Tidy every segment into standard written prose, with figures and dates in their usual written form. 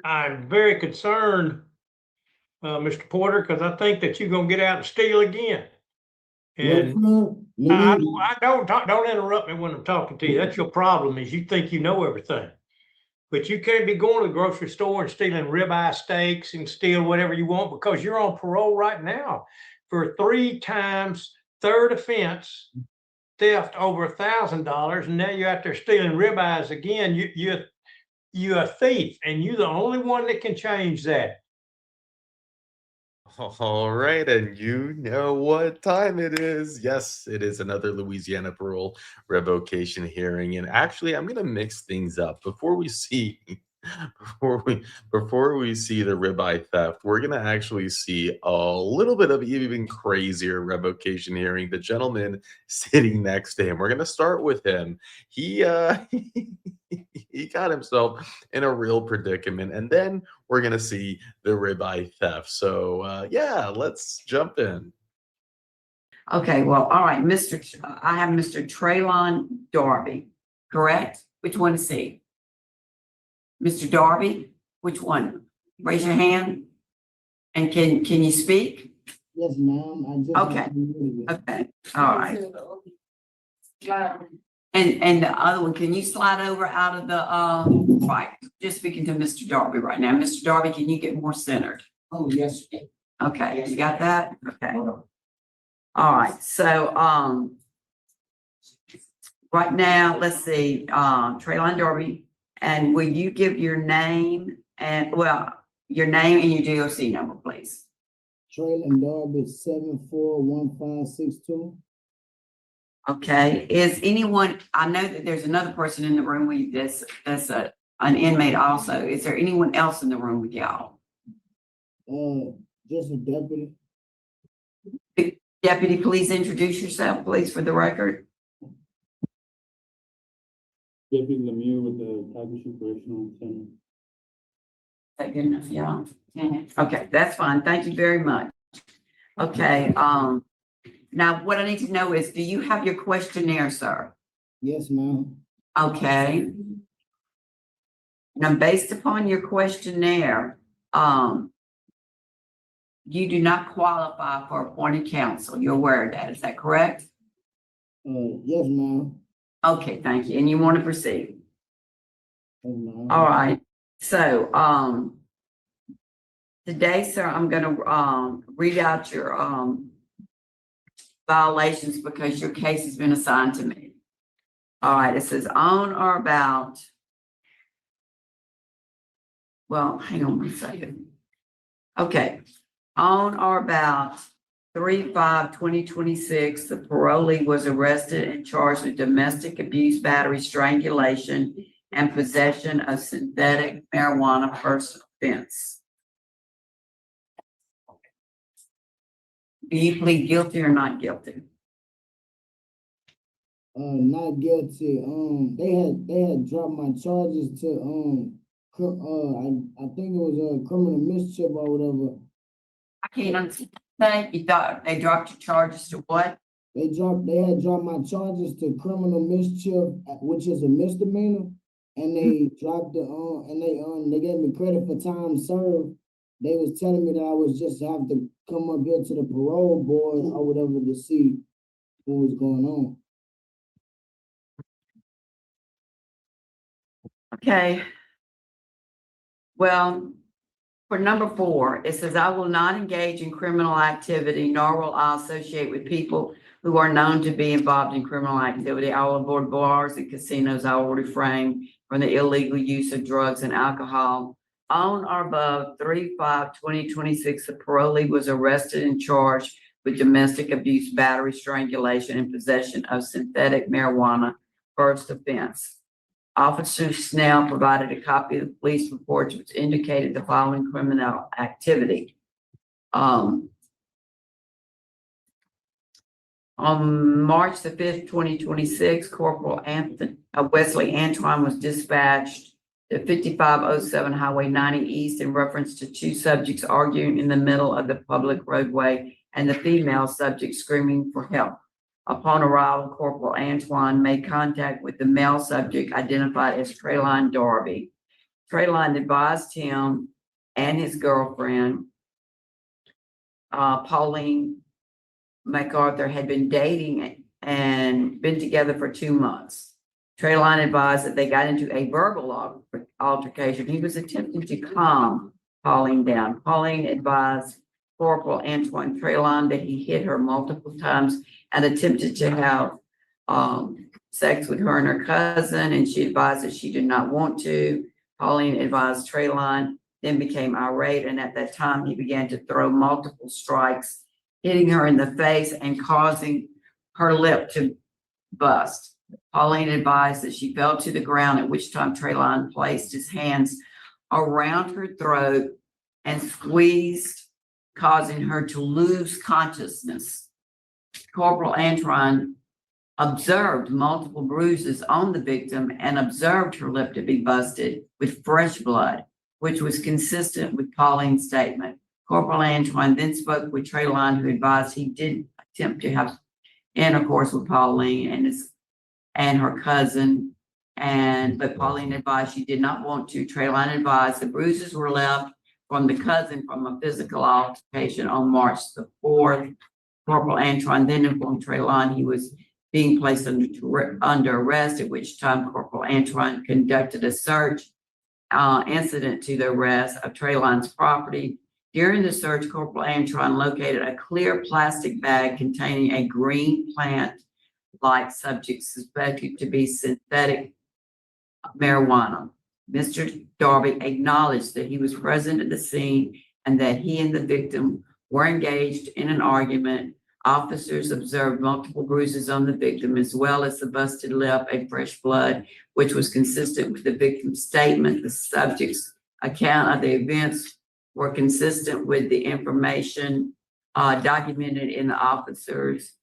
I'm very concerned, Mr. Porter, because I think that you're gonna get out and steal again. Well, And sir, I don't interrupt me when I'm talking to you. That's your problem, is you think you know everything. But you can't be going to the grocery store and stealing ribeye steaks and steal whatever you want, because you're on parole right now for 3 times third offense, theft over $1,000, and now you're out there stealing ribeyes again. You're a thief, and you're the only one that can change that. All right, and you know what time it is. Yes, it is another Louisiana parole revocation hearing. And actually, I'm gonna mix things up before we see before we see the ribeye theft. We're gonna actually see a little bit of even crazier revocation hearing. The gentleman sitting next to him. We're gonna start with him. He he got himself in a real predicament, and then we're gonna see the ribeye theft. So yeah, let's jump in. Okay, well, all right, I have Mr. Trelon Darby, correct? Which one is he? Mr. Darby, which one? Raise your hand. And can you speak? yes, ma'am. I just Okay. Okay, all right. And the other one, can you slide over out of the, right, just speaking to Mr. Darby right now. Mr. Darby, can you get more centered? Oh, yes. Okay, you got that? Okay. All right, so, right now, let's see, Trelon Darby, and will you give your name and, well, your name and your DOC number, please? Trelon Darby 741562. Okay, is anyone, I know that there's another person in the room with that's an inmate also. Is there anyone else in the room with y'all? Just a deputy. Deputy, please introduce yourself, please, for the record. Deputy Lemieux with the Calgary Correctional Center. Is that good enough, y'all? Okay, that's fine. Thank you very much. Okay, now what I need to know is, do you have your questionnaire, sir? Yes, ma'am. Okay. Now, based upon your questionnaire, you do not qualify for appointed counsel. You're aware of that, is that correct? Yes, ma'am. Okay, thank you. And you want to proceed? Yes, ma'am. All right. So, today, sir, I'm gonna read out your violations because your case has been assigned to me. All right, it says on or about, well, hang on one second. Okay, on or about 3/5/2026, the parolee was arrested and charged with domestic abuse, battery, strangulation, and possession of synthetic marijuana, first offense. Do you plead guilty or not guilty? Not guilty. They had dropped my charges to I think it was a criminal mischief or whatever. I can't understand. You thought they dropped your charges to what? They had dropped my charges to criminal mischief, which is a misdemeanor, and they dropped the and they gave me credit for time served. They was telling me that I was just have to come up here to the parole board or whatever to see what was going on. Okay. Well, for number 4, it says, I will not engage in criminal activity, nor will I associate with people who are known to be involved in criminal activity. I will avoid bars and casinos. I will refrain from the illegal use of drugs and alcohol. On or above 3/5/2026, the parolee was arrested and charged with domestic abuse, battery, strangulation, and possession of synthetic marijuana, first offense. Officer Snell provided a copy of the police report which indicated the following criminal activity. On March the 5th, 2026, Corporal Wesley Antoine was dispatched to 5507 Highway 90 East in reference to 2 subjects arguing in the middle of the public roadway and the female subject screaming for help. Upon arrival, Corporal Antoine made contact with the male subject identified as Trelon Darby. Trelon advised him and his girlfriend, Pauline MacArthur, had been dating and been together for 2 months. Trelon advised that they got into a verbal altercation. He was attempting to calm Pauline down. Pauline advised Corporal Antoine Trelon that he hit her multiple times and attempted to have sex with her and her cousin, and she advised that she did not want to. Pauline advised Trelon, then became irate, and at that time he began to throw multiple strikes, hitting her in the face and causing her lip to bust. Pauline advised that she fell to the ground, at which time Trelon placed his hands around her throat and squeezed, causing her to lose consciousness. Corporal Antoine observed multiple bruises on the victim and observed her lip to be busted with fresh blood, which was consistent with Pauline's statement. Corporal Antoine then spoke with Trelon, who advised he did attempt to have intercourse with Pauline and her cousin, but Pauline advised she did not want to. Trelon advised the bruises were left from the cousin from a physical altercation on March the 4th. Corporal Antoine then informed Trelon he was being placed under arrest, at which time Corporal Antoine conducted a search incident to the arrest of Trelon's property. During the search, Corporal Antoine located a clear plastic bag containing a green plant-like subject suspected to be synthetic marijuana. Mr. Darby acknowledged that he was present at the scene and that he and the victim were engaged in an argument. Officers observed multiple bruises on the victim, as well as the busted lip and fresh blood, which was consistent with the victim's statement. The subject's account of the events were consistent with the information documented in the officers'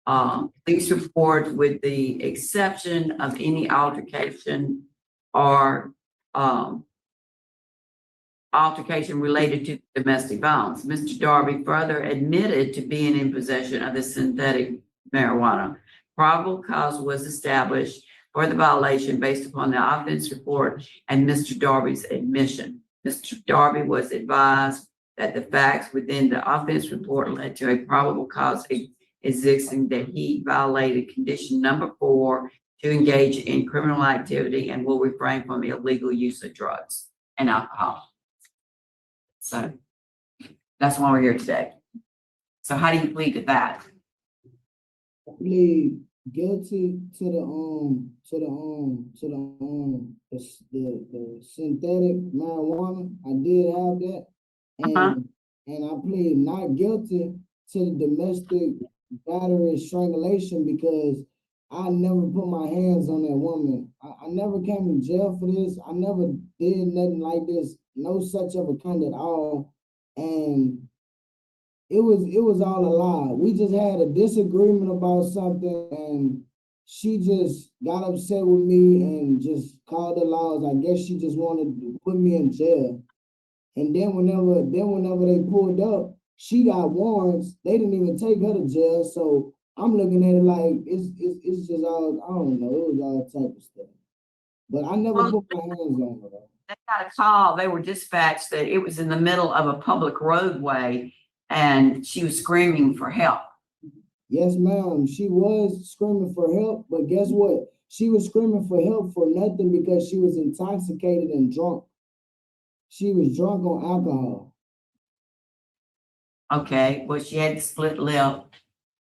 police report, with the exception of any altercation or altercation related to domestic violence. Mr. Darby further admitted to being in possession of the synthetic marijuana. Probable cause was established for the violation based upon the offense report and Mr. Darby's admission. Mr. Darby was advised that the facts within the offense report led to a probable cause existing that he violated condition number 4 to engage in criminal activity and will refrain from illegal use of drugs and alcohol. So that's why we're here today. So how do you plead to that? I plead guilty to the synthetic marijuana. I did have that. And I plead not guilty to the domestic battery strangulation because I never put my hands on that woman. I never came to jail for this. I never did nothing like this, no such of a kind at all. And it was all a lie. We just had a disagreement about something and she just got upset with me and just called the laws. I guess she just wanted to put me in jail. And then whenever they pulled up, she got warrants. They didn't even take her to jail. So I'm looking at it like it's just all, I don't know, it was all type of stuff. But I never put my hands on her. They got a call, they were dispatched that it was in the middle of a public roadway and she was screaming for help. Yes, ma'am. She was screaming for help, but guess what? She was screaming for help for nothing because she was intoxicated and drunk. She was drunk on alcohol. Okay, well, she had split lip,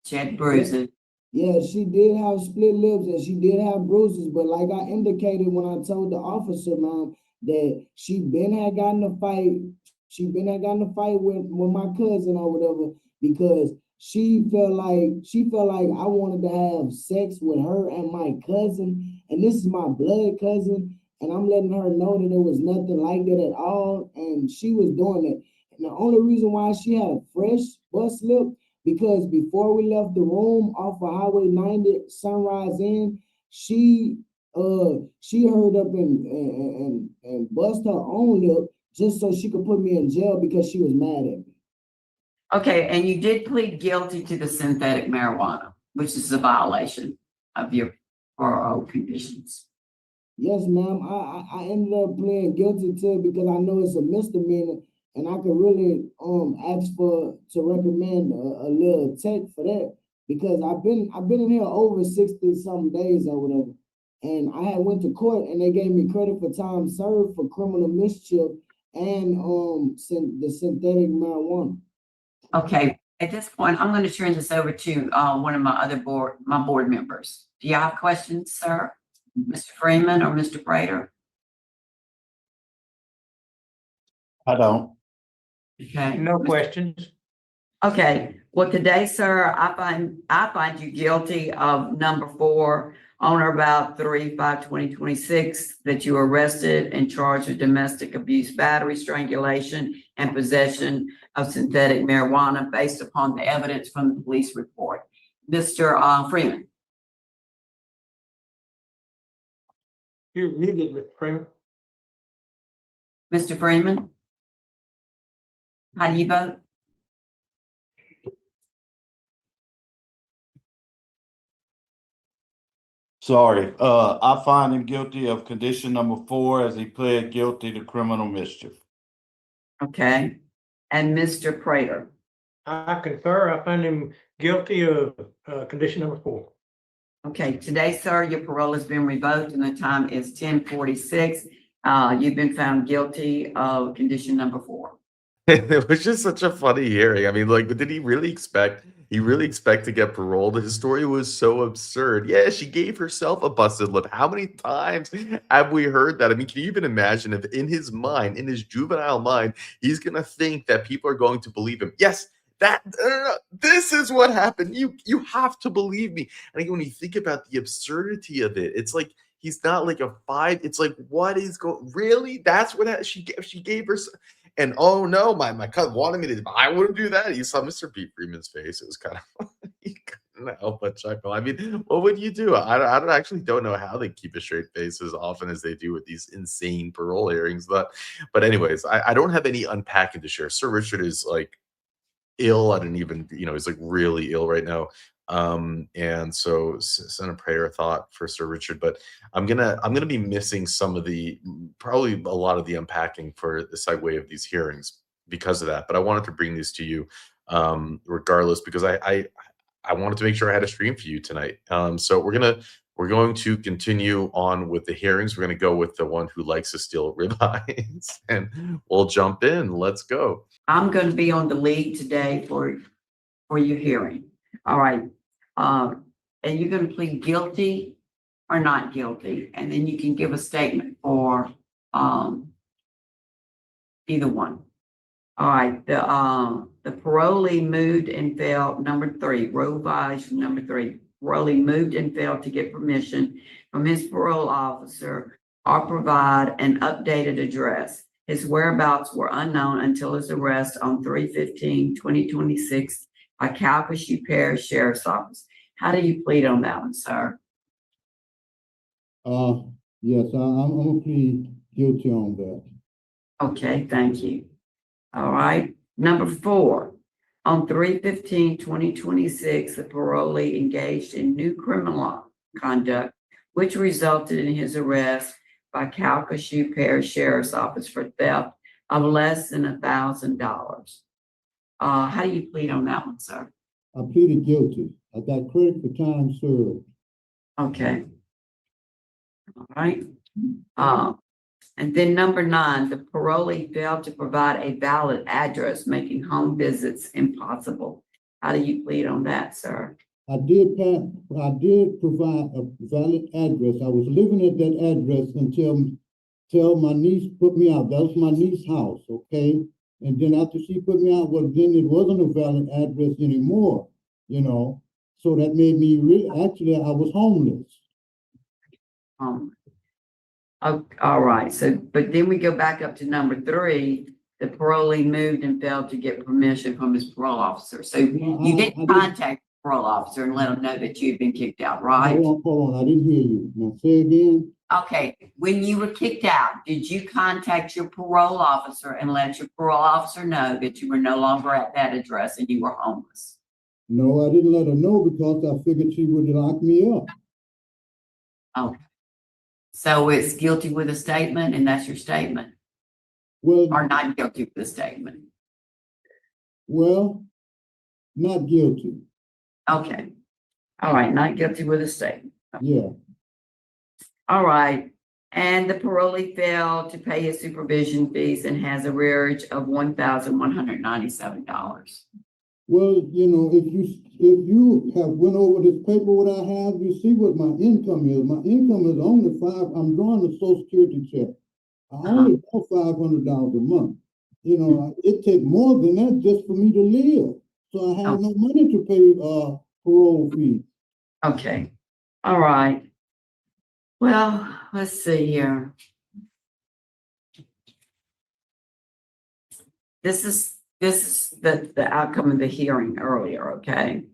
she had bruises. Yeah, she did have split lips and she did have bruises, but like I indicated when I told the officer, ma'am, that she had gotten a fight with my cousin or whatever because she felt like I wanted to have sex with her and my cousin, and this is my blood cousin, and I'm letting her know that there was nothing like that at all, and she was doing it. And the only reason why she had a fresh bust lip because before we left the room off of Highway 90 Sunrise Inn, she hurried up and bust her own lip just so she could put me in jail because she was mad at me. Okay, and you did plead guilty to the synthetic marijuana, which is a violation of your parole conditions. Yes, ma'am. I ended up pleading guilty to it because I know it's a misdemeanor, and I could really ask to recommend a little check for that because I've been in here over 60 some days or whatever, and I had went to court and they gave me credit for time served for criminal mischief and the synthetic marijuana. Okay, at this point, I'm going to turn this over to one of my board members. Do you have questions, sir? Mr. Freeman or Mr. Prater? I don't. Okay. No questions. Okay, well, today, sir, I find you guilty of number 4 on or about 3/5/2026, that you were arrested and charged with domestic abuse, battery, strangulation, and possession of synthetic marijuana based upon the evidence from the police report. Mr. Freeman. You get Mr. Freeman. Mr. Freeman? How do you vote? Sorry, I find him guilty of condition number 4 as he pled guilty to criminal mischief. Okay, and Mr. Prater? I concur. I find him guilty of condition number 4. Okay, today, sir, your parole has been revoked and the time is 10:46. You've been found guilty of condition number 4. It was just such a funny hearing. I mean, like, did he really expect to get paroled? His story was so absurd. Yeah, she gave herself a busted lip. How many times have we heard that? I mean, can you even imagine if in his mind, in his juvenile mind, he's gonna think that people are going to believe him? Yes, this is what happened. You have to believe me. And again, when you think about the absurdity of it, it's like he's not like a 5. It's like, what is going? Really? That's what she gave her. And oh no, my cousin wanted me to. I wouldn't do that. You saw Mr. Pete Freeman's face. It was kind of you couldn't help but chuckle. I mean, what would you do? I don't know how they keep a straight face as often as they do with these insane parole hearings. But anyways, I don't have any unpacking to share. Sir Richard is like ill. I didn't even, he's like really ill right now. And so send a prayer thought for Sir Richard, but I'm gonna be missing some of probably a lot of the unpacking for the segue of these hearings because of that. But I wanted to bring these to you regardless, because I wanted to make sure I had a stream for you tonight. So we're going to continue on with the hearings. We're going to go with the one who likes to steal ribeyes, and we'll jump in. Let's go. I'm going to be on the lead today for your hearing. All right. And you're going to plead guilty or not guilty, and then you can give a statement for either one. All right. The parolee moved and failed. Number 3, revise number 3. Parolee moved and failed to get permission from his parole officer or provide an updated address. His whereabouts were unknown until his arrest on 3/15/2026 by Calcasieu Parish Sheriff's Office. How do you plead on that one, sir? Yes, I'm gonna plead guilty on that. Okay, thank you. All right. Number 4, on 3/15/2026, the parolee engaged in new criminal conduct, which resulted in his arrest by Calcasieu Parish Sheriff's Office for theft of less than $1,000. How do you plead on that one, sir? I pleaded guilty. I got credit for time served. Okay. All right. And then number 9, the parolee failed to provide a valid address, making home visits impossible. How do you plead on that, sir? I did provide a valid address. I was living at that address until my niece put me out. That was my niece's house, okay? And then after she put me out, well, then it wasn't a valid address anymore, So that made me actually, I was homeless. All right. So, but then we go back up to number 3. The parolee moved and failed to get permission from his parole officer. So you didn't contact the parole officer and let him know that you had been kicked out, right? Hold on. I didn't hear you. Now say again. Okay. When you were kicked out, did you contact your parole officer and let your parole officer know that you were no longer at that address and you were homeless? No, I didn't let her know because I figured she would lock me up. Okay. So it's guilty with a statement, and that's your statement, Well, or not guilty with a statement? well, not guilty. Okay. All right, not guilty with a statement. Yeah, All right. And the parolee failed to pay his supervision fees and has a rearage of $1,197. well, if you have went over this paper what I have, you see what my income is. My income is only I'm drawing a Social Security check. I only draw $500 a month. It take more than that just for me to live. So I have no money to pay parole fees. Okay. All right. Well, let's see here. This is the outcome of the hearing earlier, okay?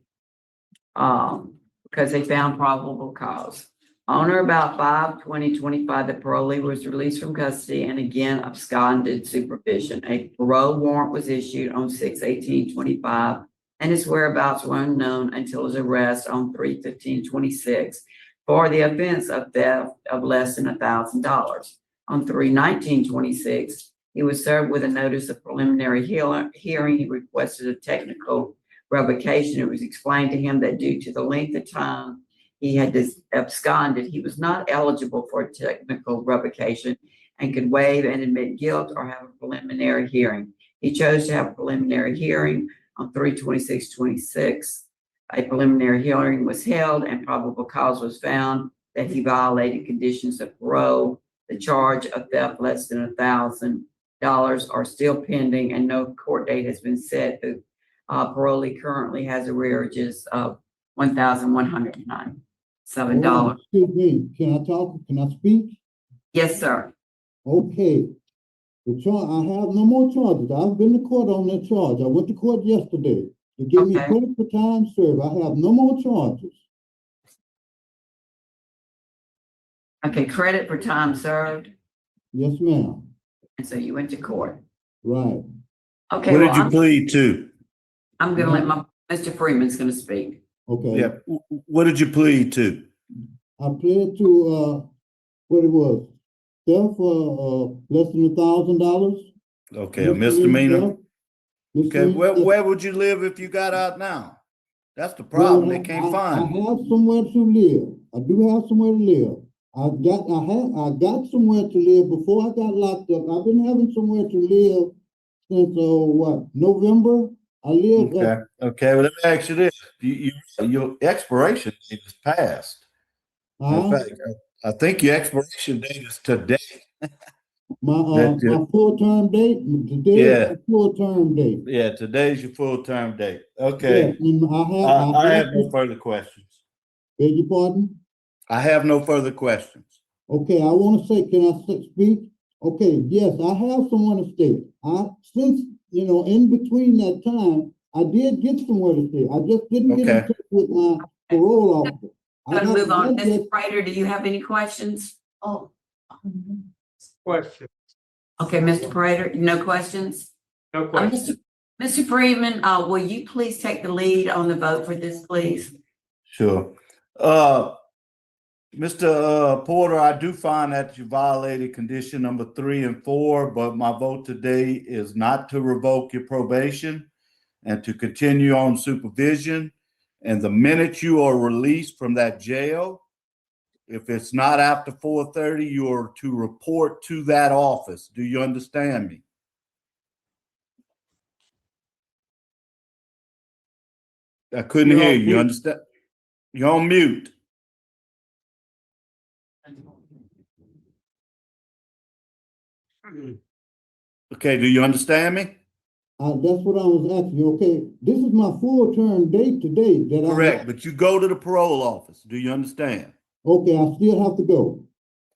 Because they found probable cause. On or about 5/20/25, the parolee was released from custody and again absconded supervision. A parole warrant was issued on 6/18/25, and his whereabouts were unknown until his arrest on 3/15/26 for the offense of theft of less than $1,000. On 3/19/26, he was served with a notice of preliminary hearing. He requested a technical revocation. It was explained to him that due to the length of time he had absconded, he was not eligible for a technical revocation and could waive and admit guilt or have a preliminary hearing. He chose to have a preliminary hearing on 3/26/26. A preliminary hearing was held and probable cause was found that he violated conditions of parole. The charge of theft less than $1,000 are still pending and no court date has been set. The parolee currently has arrearages of $1,197. Excuse me, can I talk? Can I speak? Yes, sir. Okay. I have no more charges. I've been to court on that charge. I went to court yesterday. They gave me Okay. credit for time served. I have no more charges. Okay, credit for time served. Yes, ma'am. And so you went to court. Right. Okay, What well, did you plead to? I'm gonna let Mr. Freeman's gonna speak. Okay. Yeah, what did you plead to? I pled to what it was. Theft for less than $1,000. Okay, a misdemeanor. Okay, Misdemeanor. where would you live if you got out now? That's the problem. They can't find you. I have somewhere to live. I do have somewhere to live. I got somewhere to live before I got locked up. I've been having somewhere to live since November. I live. Okay. Well, let me ask you this: your expiration date is passed. In fact, I think your expiration date is today. My full term date today. Yeah. Is my full term date. Yeah, today's your full term date. Okay. Yeah, and I have no further questions. Beg your pardon? I have no further questions. Okay, I want to say, can I speak? Okay, yes, I have someone to stay. Since in between that time, I did get somewhere to stay. I just didn't get in touch with my parole officer. Gonna move on. Mr. Prater, do you have any questions? Oh. Question. Okay, Mr. Prater, no questions? No question. Mr. Freeman, will you please take the lead on the vote for this, please? Sure. Mr. Porter, I do find that you violated condition number 3 and 4, but my vote today is not to revoke your probation and to continue on supervision. And the minute you are released from that jail, if it's not after 4:30, you are to report to that office. Do you understand me? I couldn't hear you. You understand? You're on mute. Okay, do you understand me? That's what I was asking you. Okay, this is my full term date today. Correct, but you go to the parole office. Do you understand? Okay, I still have to go.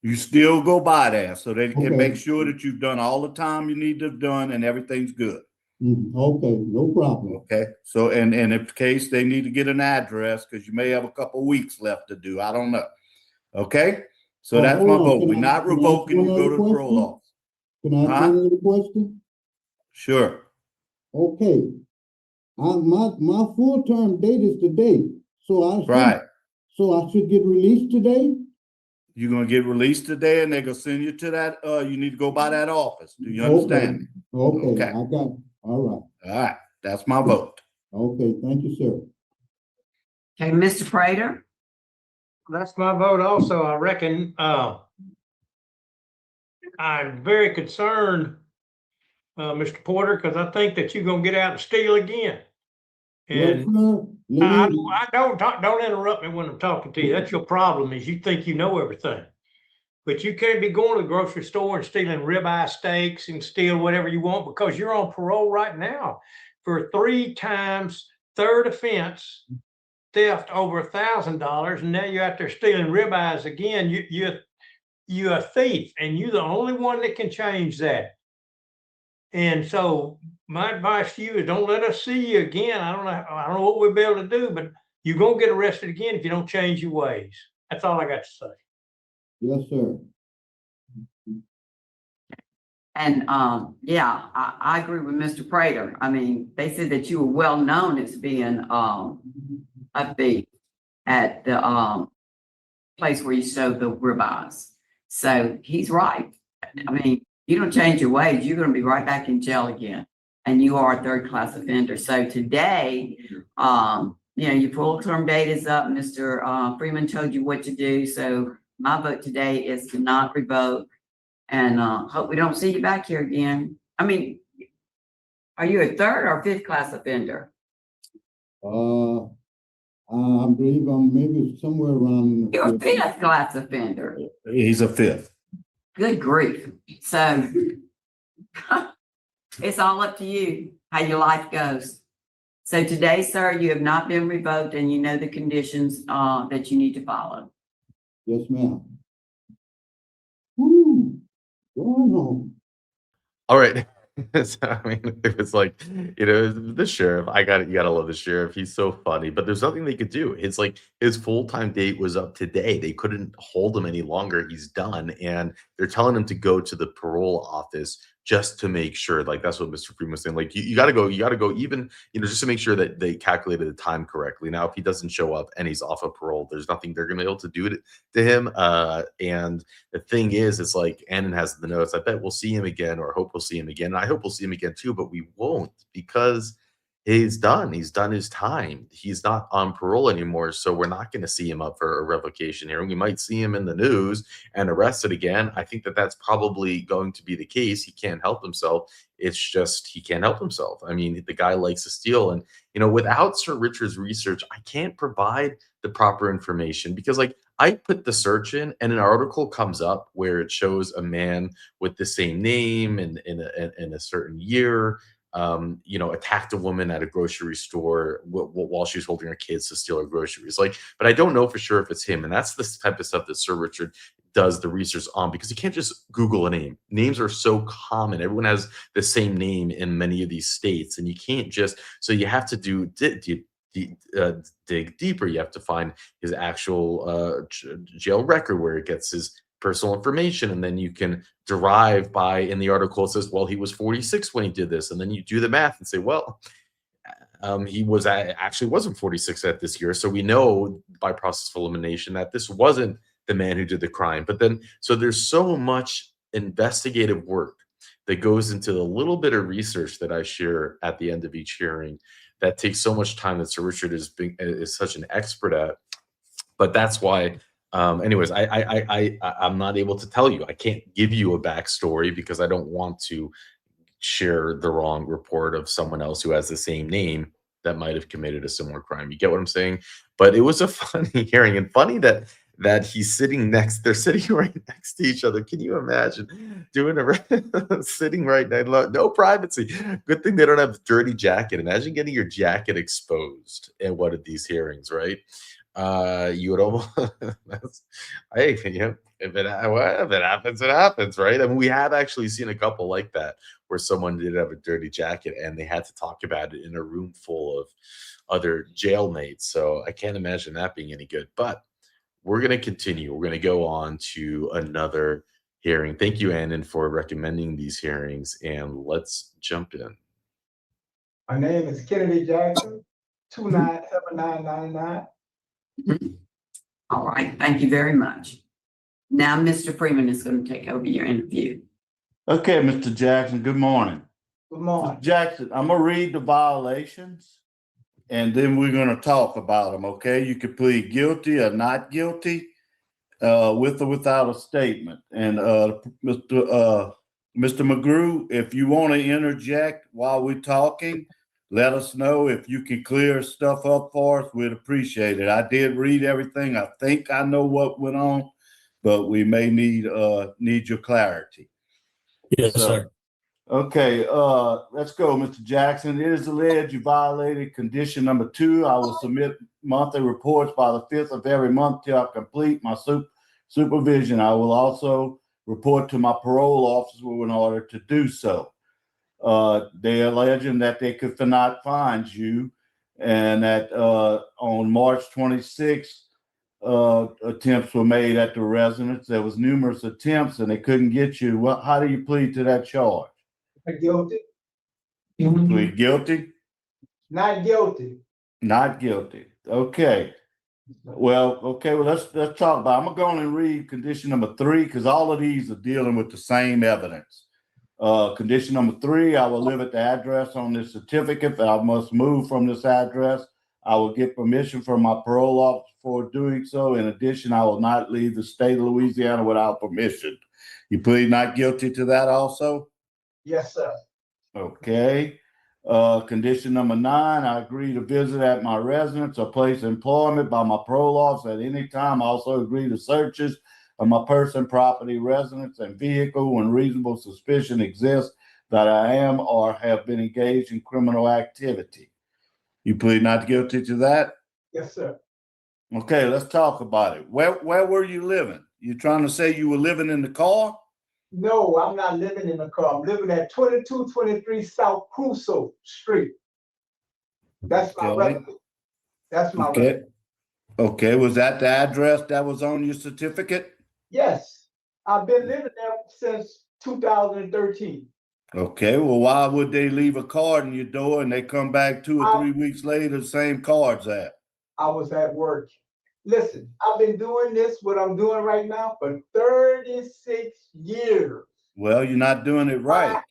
You still go by there so they can Okay. make sure that you've done all the time you need to have done and everything's good. Okay, no problem. Okay, so and in case they need to get an address because you may have a couple weeks left to do. I don't know. Okay, so that's my vote. We're not revoking. You go to the parole office. Can I ask another question? Sure. Okay, my full term date is today, so I should get released today. You're gonna get released today and they're gonna send you to that, you need to go by that office. Do you understand? me? Okay, Okay. I got, all All right, that's my vote. right. Okay, thank you, sir. Okay, Mr. Prater? That's my vote also. I reckon, I'm very concerned, Mr. Porter, because I think that you're gonna get out and steal again. Well, And sir, let me, don't interrupt me when I'm talking to you. That's your problem, is you think you know everything. But you can't be going to the grocery store and stealing ribeye steaks and steal whatever you want, because you're on parole right now for 3 times third offense, theft over $1,000, and now you're out there stealing ribeyes again. You're a thief, and you're the only one that can change that. And so my advice to you is, don't let us see you again. I don't know what we'll be able to do, but you're gonna get arrested again if you don't change your ways. That's all I got to say. yes, sir. And, yeah, I agree with Mr. Prater. I mean, they said that you were well known as being, a thief at the, place where you sold the ribeyes. So he's right. I mean, you don't change your ways, you're gonna be right back in jail again. And you are a third-class offender. So today, your full term date is up. Mr. Freeman told you what to do. So my vote today is to not revoke, and hope we don't see you back here again. I mean, are you a third or fifth class offender? I believe I'm maybe somewhere around in the. You're a fifth class offender. He's a fifth. Good grief. So it's all up to you how your life goes. So today, sir, you have not been revoked, and you know the conditions that you need to follow. Yes, ma'am. Woo, going home. All right. So, I mean, it was like, the sheriff. You gotta love the sheriff. He's so funny, but there's nothing they could do. It's like his full-time date was up today. They couldn't hold him any longer. He's done, and they're telling him to go to the parole office just to make sure. Like, that's what Mr. Freeman was saying. Like, you gotta go, even, just to make sure that they calculated the time correctly. Now, if he doesn't show up and he's off of parole, there's nothing they're gonna be able to do to him. And the thing is, it's like Annan has the notes. I bet we'll see him again, or hope we'll see him again. And I hope we'll see him again too, but we won't, because he's done. He's done his time. He's not on parole anymore. So we're not going to see him up for a revocation hearing. We might see him in the news and arrested again. I think that that's probably going to be the case. He can't help himself. It's just he can't help himself. I mean, the guy likes to steal. And, without Sir Richard's research, I can't provide the proper information, because, like, I put the search in and an article comes up where it shows a man with the same name and in a certain year, attacked a woman at a grocery store while she was holding her kids to steal her groceries. Like, but I don't know for sure if it's him. And that's the type of stuff that Sir Richard does the research on, because you can't just Google a name. Names are so common. Everyone has the same name in many of these states, and you can't just, so you have to dig deeper. You have to find his actual jail record where it gets his personal information, and then you can derive by, in the article it says, well, he was 46 when he did this, and then you do the math and say, well, he wasn't 46 at this year, so we know by process of elimination that this wasn't the man who did the crime. But then, so there's so much investigative work that goes into the little bit of research that I share at the end of each hearing that takes so much time, that Sir Richard is such an expert at. But that's why, anyways, I'm not able to tell you. I can't give you a backstory, because I don't want to share the wrong report of someone else who has the same name that might have committed a similar crime. You get what I'm saying? But it was a funny hearing, and funny that they're sitting right next to each other. Can you imagine sitting right next, no privacy? Good thing they don't have dirty jacket. Imagine getting your jacket exposed at one of these hearings, right? You would almost, hey, if it happens, it happens, right? I mean, we have actually seen a couple like that, where someone did have a dirty jacket and they had to talk about it in a room full of other jailmates. So I can't imagine that being any good. But we're going to continue. We're going to go on to another hearing. Thank you, Annan, for recommending these hearings, and let's jump in. My name is Kennedy Jackson, 297999. All right, thank you very much. Now, Mr. Freeman is going to take over your interview. Okay, Mr. Jackson, good morning. Good Mr. morning. Jackson, I'm gonna read the violations and then we're gonna talk about them, okay? You can plead guilty or not guilty, with or without a statement. And, Mr. McGrew, if you want to interject while we're talking, let us know. If you can clear stuff up for us, we'd appreciate it. I did read everything. I think I know what went on, but we may need your clarity. Yes, So, sir. okay, let's go, Mr. Jackson. It is alleged you violated condition number 2. I will submit monthly reports by the 5th of every month till I complete my supervision. I will also report to my parole officer in order to do so. They are alleging that they could not find you, and that on March 26th, attempts were made at the residence. There was numerous attempts and they couldn't get you. Well, how do you plead to that charge? Guilty? Plead guilty? Not guilty. Not guilty. Okay. Well, let's talk about. I'm gonna go on and read condition number 3 because all of these are dealing with the same evidence. Condition number 3, I will live at the address on this certificate, but I must move from this address. I will get permission from my parole officer for doing so. In addition, I will not leave the state of Louisiana without permission. You plead not guilty to that also? Yes, sir. Okay. Condition number 9, I agree to visit at my residence or place of employment by my parole officer at any time. I also agree to searches of my person, property, residence, and vehicle when reasonable suspicion exists that I am or have been engaged in criminal activity. You plead not guilty to that? Yes, sir. Okay, let's talk about it. Where were you living? You trying to say you were living in the car? No, I'm not living in the car. I'm living at 2223 South Crusoe Street. That's my Okay. residence. That's my Okay. residence. Okay, was that the address that was on your certificate? Yes, I've been living there since 2013. Okay, well, why would they leave a card in your door and they come back 2 or 3 weeks later, the same card's at? I was at work. Listen, I've been doing this, what I'm doing right now, for 36 years. Well, you're not doing it right.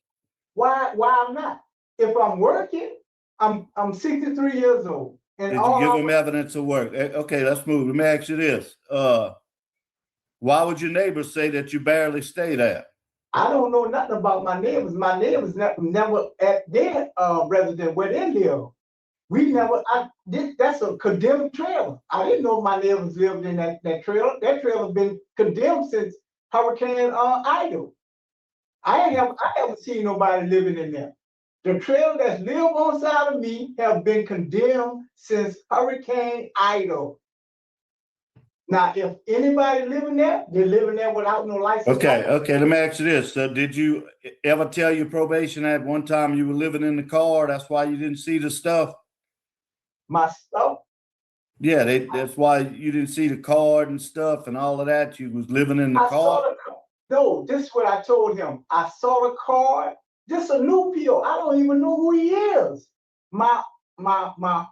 Why I'm not? If I'm working, I'm 63 years old. And Did you give them evidence of work? Okay, let's move. Let me ask you this. Why would your neighbors say that you barely stay there? I don't know nothing about my neighbors. My neighbors never at their residence where they live. We never, that's a condemned trailer. I didn't know my neighbors lived in that trailer. That trailer's been condemned since Hurricane Ida. I haven't seen nobody living in there. The trailer that's live on side of me have been condemned since Hurricane Ida. Now, if anybody living there, they're living there without no license. Okay, let me ask you this. So did you ever tell your probation at one time you were living in the car? That's why you didn't see the stuff? My stuff? Yeah, that's why you didn't see the card and stuff and all of that. You was living in the car? No, this is what I told him. I saw the card. This a new PO. I don't even know who he is. My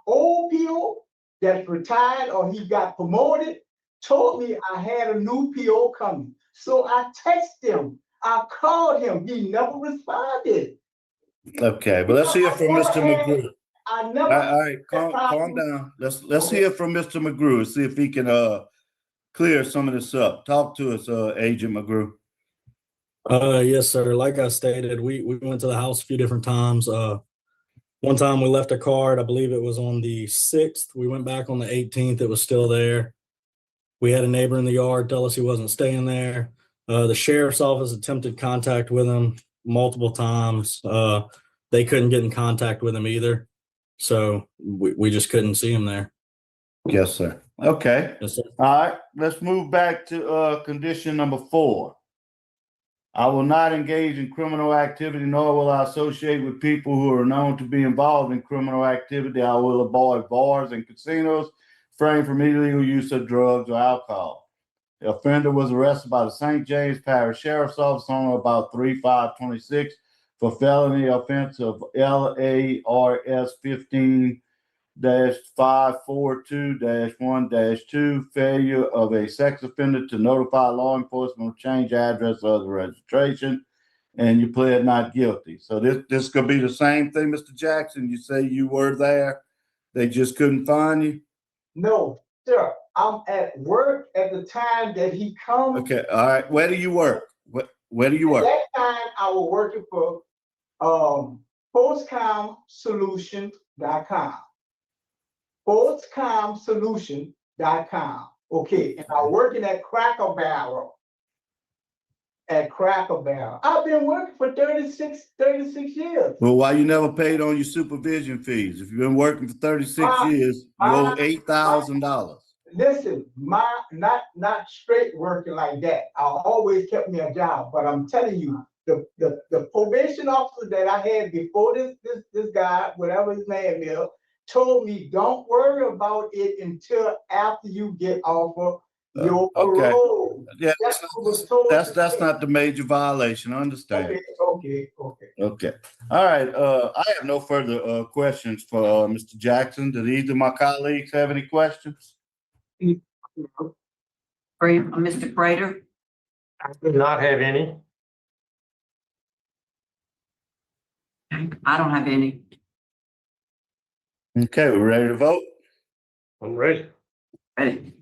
old PO that's retired or he got promoted told me I had a new PO coming. So I texted him. I called him. He never responded. Okay, but let's hear from Mr. McGrew. I never. All right, calm down. Let's hear from Mr. McGrew and see if he can clear some of this up. Talk to us, Agent McGrew. Yes, sir. Like I stated, we went to the house a few different times. One time we left a card, I believe it was on the 6th. We went back on the 18th. It was still there. We had a neighbor in the yard tell us he wasn't staying there. The sheriff's office attempted contact with him multiple times. They couldn't get in contact with him either. So we just couldn't see him there. Yes, sir. Okay. Yes, sir. All right, let's move back to condition number 4. I will not engage in criminal activity, nor will I associate with people who are known to be involved in criminal activity. I will avoid bars and casinos, refrain from illegal use of drugs or alcohol. The offender was arrested by the St. James Parish Sheriff's Office on about 3/5/26 for felony offense of LARS 15 542-1-2, failure of a sex offender to notify law enforcement of change address or other registration, and you pled not guilty. So this could be the same thing, Mr. Jackson. You say you were there, they just couldn't find you? No, sir, I'm at work at the time that he comes. Okay, all right. Where do you work? Where do you work? At that time, I was working for postcomsolution.com. Postcomsolution.com. Okay, and I'm working at Cracker Barrel. At Cracker Barrel. I've been working for 36 years. Well, why you never paid on your supervision fees? If you've been working for 36 years, you owe $8,000. Listen, not straight working like that. I always kept me a job, but I'm telling you, the probation officer that I had before this guy, whatever his name is, told me don't worry about it until after you get off of your parole. Yeah, that's me. not the major violation. I understand. Okay. All right. I have no further questions for Mr. Jackson. Do either of my colleagues have any questions? Mr. Prater? I do not have any. I don't have any. Okay, we're ready to vote. I'm ready. Ready.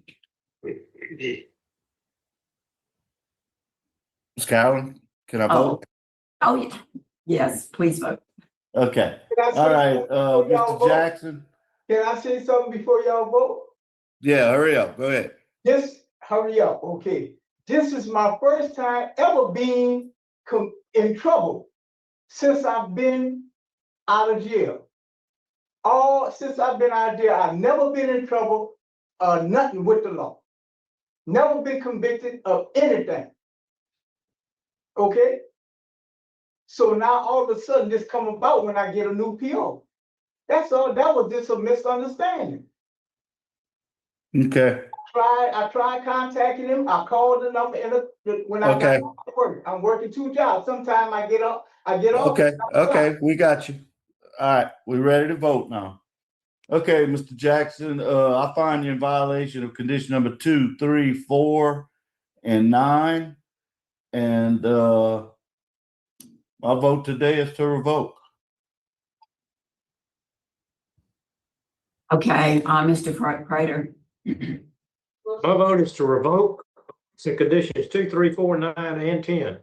Ms. Cowan, can I vote? Oh, yeah. Yes, please vote. Okay. Can I say All right, something before y'all Mr. vote? Jackson. Can I say something before y'all vote? Yeah, hurry up. Go ahead. Hurry up, okay. This is my first time ever being in trouble since I've been out of jail. Since I've been out of jail, I've never been in trouble, nothing with the law. Never been convicted of anything. Okay? So now all of a sudden this come about when I get a new PO. That's all. That was just a misunderstanding. Okay. I tried contacting him. I called the number when I got to work. I'm working 2 jobs. Sometimes I get up. Okay, we got you. All right, we're ready to vote now. Okay, Mr. Jackson, I find you in violation of condition number 2, 3, 4, and 9. And my vote today is to revoke. Okay, Mr. Prater. My vote is to revoke. It's in conditions 2, 3, 4, 9, and 10.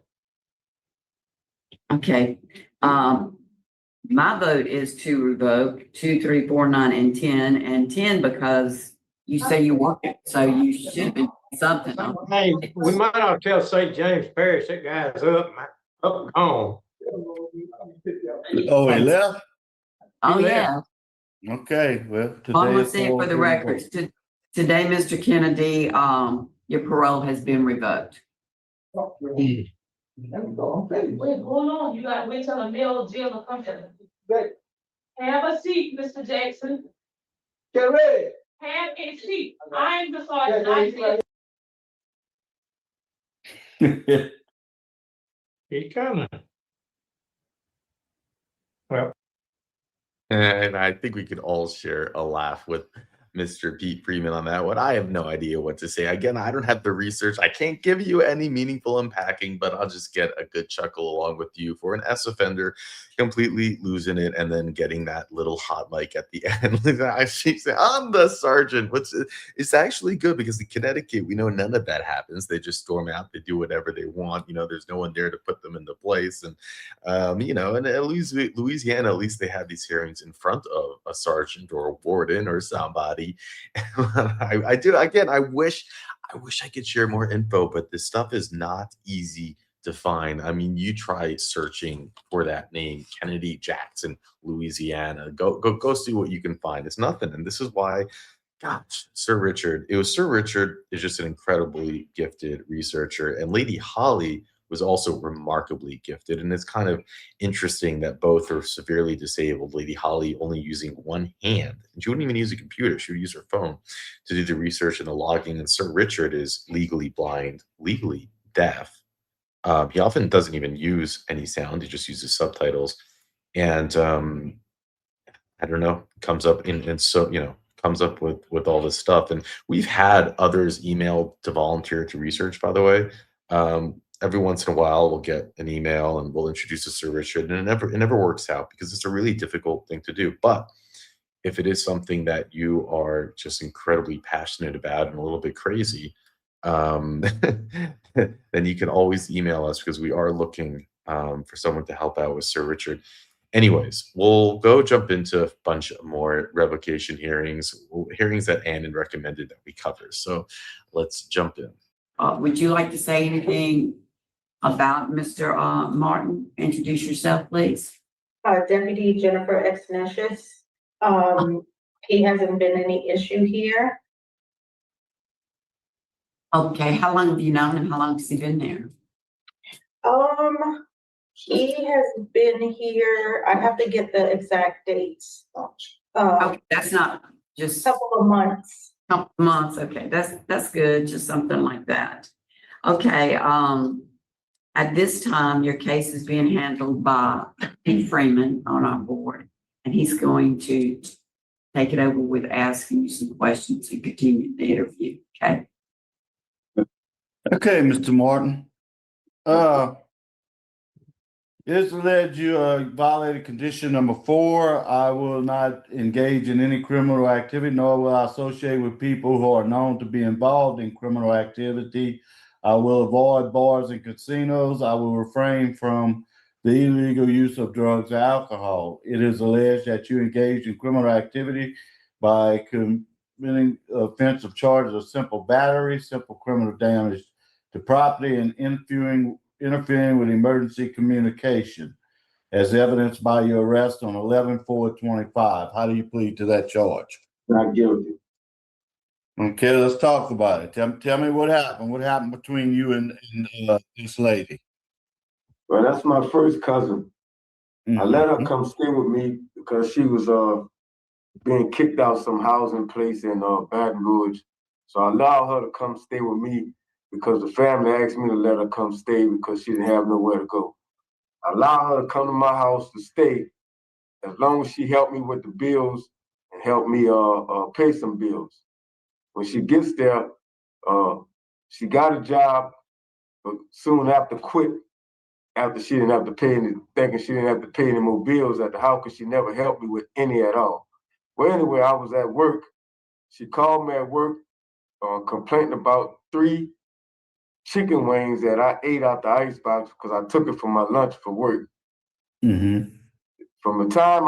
Okay, my vote is to revoke 2, 3, 4, 9, and 10, and 10 because you say you work it, so you should be something. Hey, we might not tell St. James Parish that guy's up and gone. Oh, he left? Oh, He yeah. Okay, well, I want today to say it for the records. Today, Mr. Kennedy, your parole has been revoked. Wait, hold on, you gotta wait till the mail jail to come to. Have a seat, Mr. Jackson. Get ready. Have a seat. I'm the sergeant. He kind of. Well, And I think we could all share a laugh with Mr. Pete Freeman on that one. I have no idea what to say. Again, I don't have the research. I can't give you any meaningful unpacking, but I'll just get a good chuckle along with you for an S offender completely losing it and then getting that little hot mic at the end. I say, I'm the sergeant. It's actually good because in Connecticut, we know none of that happens. They just storm out. They do whatever they want. You know, there's no one there to put them into place. And, you know, and at Louisiana, at least they have these hearings in front of a sergeant or a warden or somebody. I do. Again, I wish I could share more info, but this stuff is not easy to find. I mean, you try searching for that name, Kennedy Jackson, Louisiana. Go see what you can find. It's nothing. And this is why, gosh, Sir Richard is just an incredibly gifted researcher. And Lady Holly was also remarkably gifted. And it's kind of interesting that both are severely disabled. Lady Holly only using one hand. And she wouldn't even use a computer. She would use her phone to do the research and the logging. And Sir Richard is legally blind, legally deaf. He often doesn't even use any sound. He just uses subtitles. And I don't know, comes up and so, comes up with all this stuff. And we've had others email to volunteer to research, by the way. Every once in a while we'll get an email and we'll introduce a Sir Richard, and it never works out because it's a really difficult thing to do. But if it is something that you are just incredibly passionate about and a little bit crazy, um, then you can always email us because we are looking for someone to help out with Sir Richard. Anyways, we'll go jump into a bunch more revocation hearings that Annan recommended that we cover. So let's jump in. Would you like to say anything about Mr. Martin? Introduce yourself, please. Deputy Jennifer Exnecius. He hasn't been any issue here. Okay, how long have you known him? How long has he been there? He has been here, I have to get the exact dates. Okay, that's not just Couple of months. couple months. Okay, that's good. Just something like that. Okay, at this time, your case is being handled by Pete Freeman on our board, and he's going to take it over with asking you some questions and continue the interview. Okay. Okay, Mr. Martin. It's alleged you violated condition number 4. I will not engage in any criminal activity, nor will I associate with people who are known to be involved in criminal activity. I will avoid bars and casinos. I will refrain from the illegal use of drugs or alcohol. It is alleged that you engaged in criminal activity by committing offensive charges of simple battery, simple criminal damage to property, and interfering with emergency communication, as evidenced by your arrest on 11/4/25. How do you plead to that charge? Not guilty. Okay, let's talk about it. Tell me what happened. What happened between you and this lady? Well, that's my first cousin. I let her Mhm. come stay with me because she was being kicked out some housing place in Baton Rouge. So I allowed her to come stay with me because the family asked me to let her come stay because she didn't have nowhere to go. I allowed her to come to my house to stay as long as she helped me with the bills and helped me pay some bills. When she gets there, she got a job, but soon after quit after she didn't have to pay any, thinking she didn't have to pay any more bills at the house because she never helped me with any at all. Well, anyway, I was at work. She called me at work, complaining about 3 chicken wings that I ate out the icebox because I took it for my lunch for work. Mm-hmm. From the time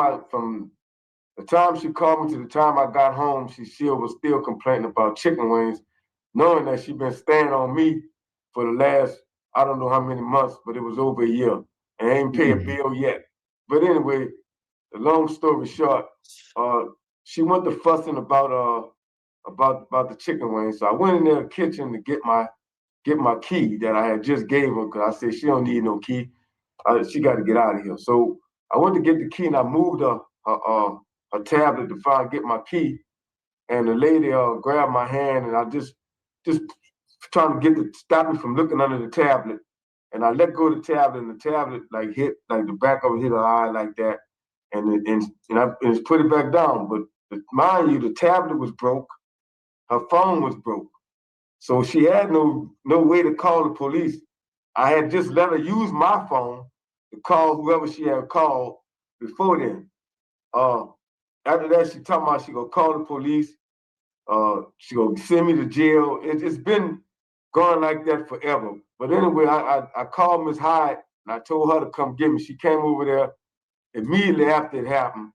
she called me to the time I got home, she still was complaining about chicken wings, knowing that she'd been staying on me for the last, I don't know how many months, but it was over a year, and I ain't paid a bill yet. But anyway, the long story short, she went to fussing about the chicken wings. So I went in the kitchen to get my key that I had just gave her because I said she don't need no key. She got to get out of here. So I went to get the key and I moved her tablet to get my key. And the lady grabbed my hand and I just trying to stop me from looking under the tablet. And I let go of the tablet and the tablet hit the back of it hit her eye like that. And I put it back down. But mind you, the tablet was broke. Her phone was broke. So she had no way to call the police. I had just let her use my phone to call whoever she had called before then. After that, she talking about she gonna call the police. She gonna send me to jail. It's been going like that forever. But anyway, I called Miss Hyde and I told her to come get me. She came over there immediately after it happened.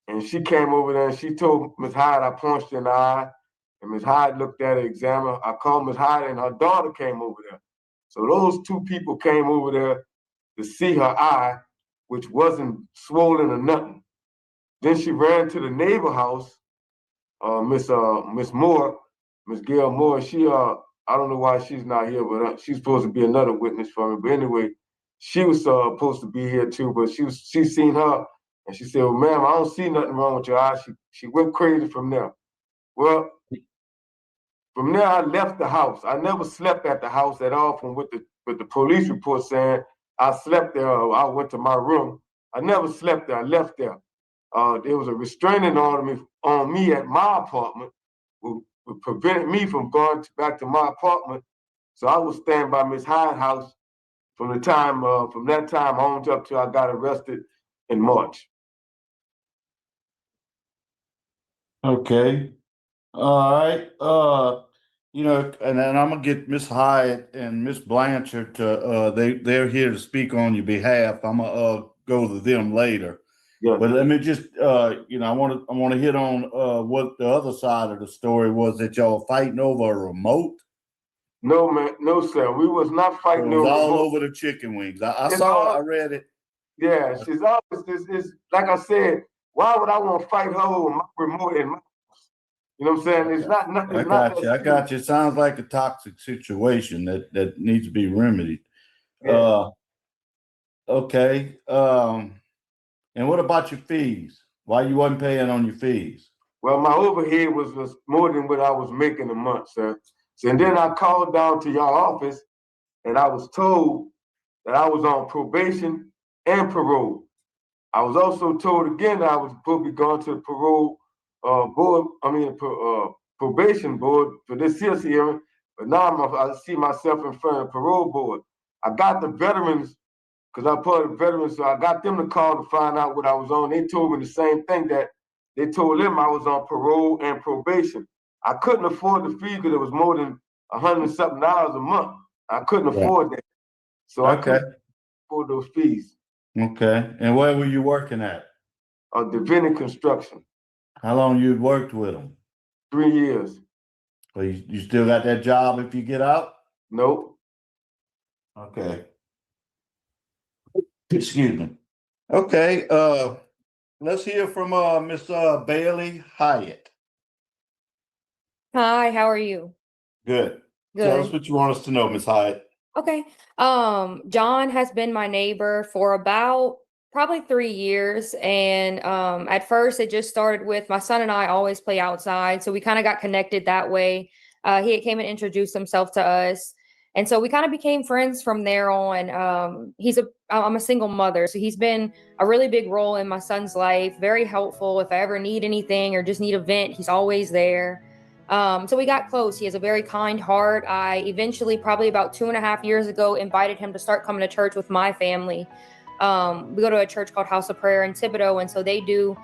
And she came over there and she told Miss Hyde I punched her in the eye. And Miss Hyde looked at her, examined her. I called Miss Hyde and her daughter came over there. So those 2 people came over there to see her eye, which wasn't swollen or nothing. Then she ran to the neighbor house, Miss Moore, Miss Gail Moore. She I don't know why she's not here, but she's supposed to be another witness for me. But anyway, she was supposed to be here too, but she seen her and she said, "Well, ma'am, I don't see nothing wrong with your eye." She went crazy from there. Well, from there I left the house. I never slept at the house at all. From what the police report saying, I slept there. I went to my room. I never slept there. I left there. there was a restraining order on me at my apartment, who prevented me from going back to my apartment. So I was staying by Miss Hyde's house from that time on up till I got arrested in March. Okay. All right. You know, and then I'm gonna get Miss Hyatt and Miss Blanchard to they're here to speak on your behalf. I'm gonna go to them later. Yeah. But let me just you know, I wanna hit on what the other side of the story was, that y'all fighting over a remote. No, man, no, sir. We was not It fighting was over all remote. over the chicken wings. I It's saw it, all- I read it. Yeah, she's always this like I said, why would I want to fight her over my remote in my house? You know what I'm saying? It's not nothing. I got you. It sounds like a toxic situation that needs to be remedied. Yeah. Okay. And what about your fees? Why you wasn't paying on your fees? Well, my overhead was more than what I was making a month, sir. So, and then I called down to your office and I was told that I was on probation and parole. I was also told again that I was supposed to be going to the parole board, probation board for this hearing, but now I see myself in front of the parole board. I got the veterans, because I'm part of the veterans, so I got them to call to find out what I was on. They told me the same thing, that they told them I was on parole and probation. I couldn't afford the fee because it was more than $100 and something a month. I couldn't afford that. So I couldn't afford those fees. Okay. And where were you working at? Divinity Construction. How long you'd worked with them? 3 years. Well, you still got that job if you get out? Nope. Okay. Excuse me. Okay, let's hear from Miss Bailey Hyatt. Hi, how are you? Good. Tell us what you want us to know, Miss Hyatt. Okay. John has been my neighbor for about probably 3 years. And at first it just started with my son and I always play outside. So we kind of got connected that way. He came and introduced himself to us. And so we kind of became friends from there on. I'm a single mother, so he's been a really big role in my son's life, very helpful. If I ever need anything or just need a vent, he's always there. So we got close. He has a very kind heart. I eventually, probably about 2.5 years ago, invited him to start coming to church with my family. We go to a church called House of Prayer in Thibodaux, and so they do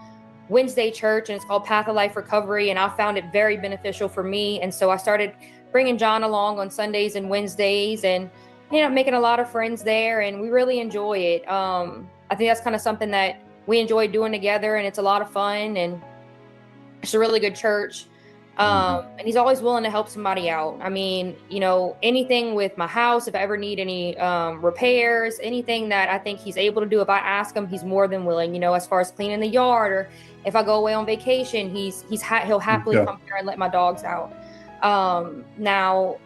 Wednesday church, and it's called Path of Life Recovery, and I found it very beneficial for me. And so I started bringing John along on Sundays and Wednesdays, and making a lot of friends there, and we really enjoy it. I think that's kind of something that we enjoy doing together, and it's a lot of fun, and it's a really good church. And he's always willing to help somebody out. I mean, anything with my house, if I ever need any repairs, anything that I think he's able to do, if I ask him, he's more than willing. As far as cleaning the yard, or if I go away on vacation, he'll happily come here and let my dogs out. Now,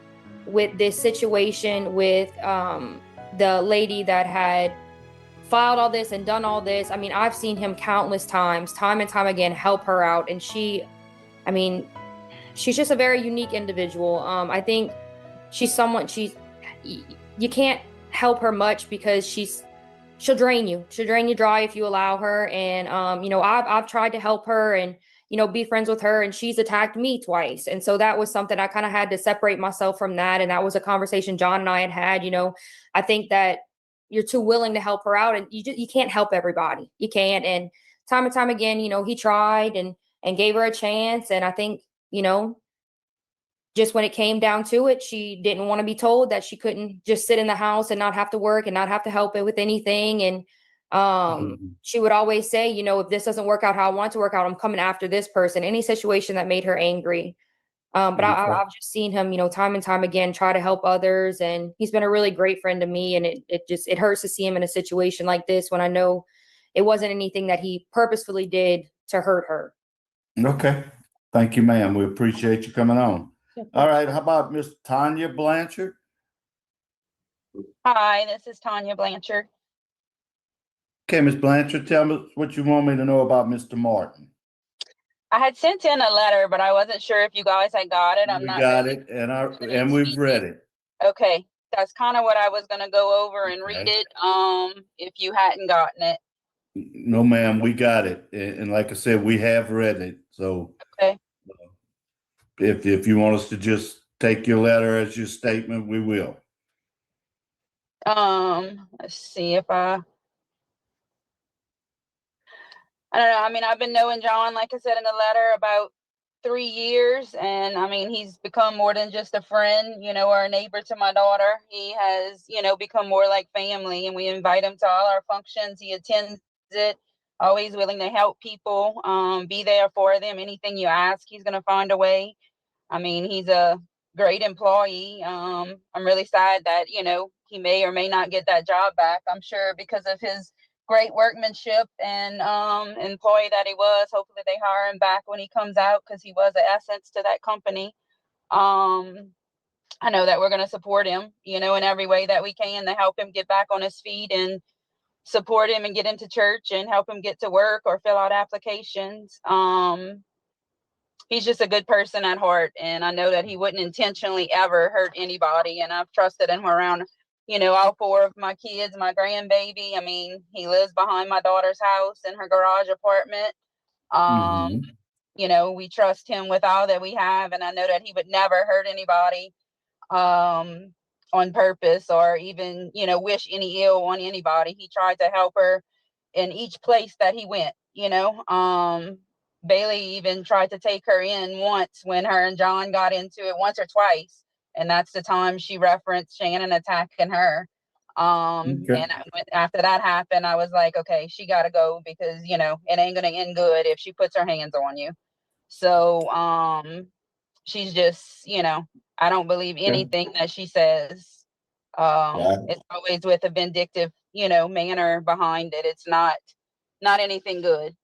with this situation with the lady that had filed all this and done all this, I mean, I've seen him countless times, time and time again, help her out, and she's just a very unique individual. I think you can't help her much because she'll drain you dry if you allow her. And, I've tried to help her and, be friends with her, and she's attacked me twice. And so that was something I kind of had to separate myself from that. And that was a conversation John and I had. I think that you're too willing to help her out, and you can't help everybody. You can't. And time and time again, he tried and gave her a chance. And I think, just when it came down to it, she didn't want to be told that she couldn't just sit in the house and not have to work and not have to help it with anything. And she would always say, if this doesn't work out how I want it to work out, I'm coming after this person, any situation that made her angry. But I've just seen him, time and time again, try to help others. And he's been a really great friend to me. And it hurts to see him in a situation like this when I know it wasn't anything that he purposefully did to hurt her. Okay. Thank you, ma'am. We appreciate you coming on. All right. How about Miss Tanya Blanchard? Hi, this is Tanya Blanchard. Okay, Miss Blanchard, tell me what you want me to know about Mr. Martin. I had sent in a letter, but I wasn't sure if you guys had got it. We got it, and we've read it. Okay, that's kind of what I was going to go over and read it. If you hadn't gotten it. No, ma'am, we got it. And like I said, we have read it. So Okay. if you want us to just take your letter as your statement, we will. Let's see if I don't know. I mean, I've been knowing John, like I said in the letter, about 3 years, and I mean, he's become more than just a friend, you know, or a neighbor to my daughter. He has, you know, become more like family, and we invite him to all our functions. He attends it, always willing to help people, be there for them. Anything you ask, he's going to find a way. I mean, he's a great employee. I'm really sad that, you know, he may or may not get that job back. I'm sure because of his great workmanship and employee that he was. Hopefully they hire him back when he comes out, because he was an essence to that company. I know that we're going to support him, you know, in every way that we can to help him get back on his feet and support him and get him to church and help him get to work or fill out applications. He's just a good person at heart, and I know that he wouldn't intentionally ever hurt anybody, and I've trusted him around, you know, all 4 of my kids, my grandbaby. I mean, he lives behind my daughter's house in her garage apartment. You know, we trust him with all that we have, and I know that he would never hurt anybody on purpose or even, you know, wish any ill on anybody. He tried to help her in each place that he went, you know. Bailey even tried to take her in once when her and John got into it, once or twice. And that's the time she referenced Shannon attacking her. And after that happened, I was like, okay, she got to go, because, you know, it ain't going to end good if she puts her hands on you. So she's just, you know, I don't believe anything that she says. It's always with a vindictive, you know, manner behind it. It's not anything good.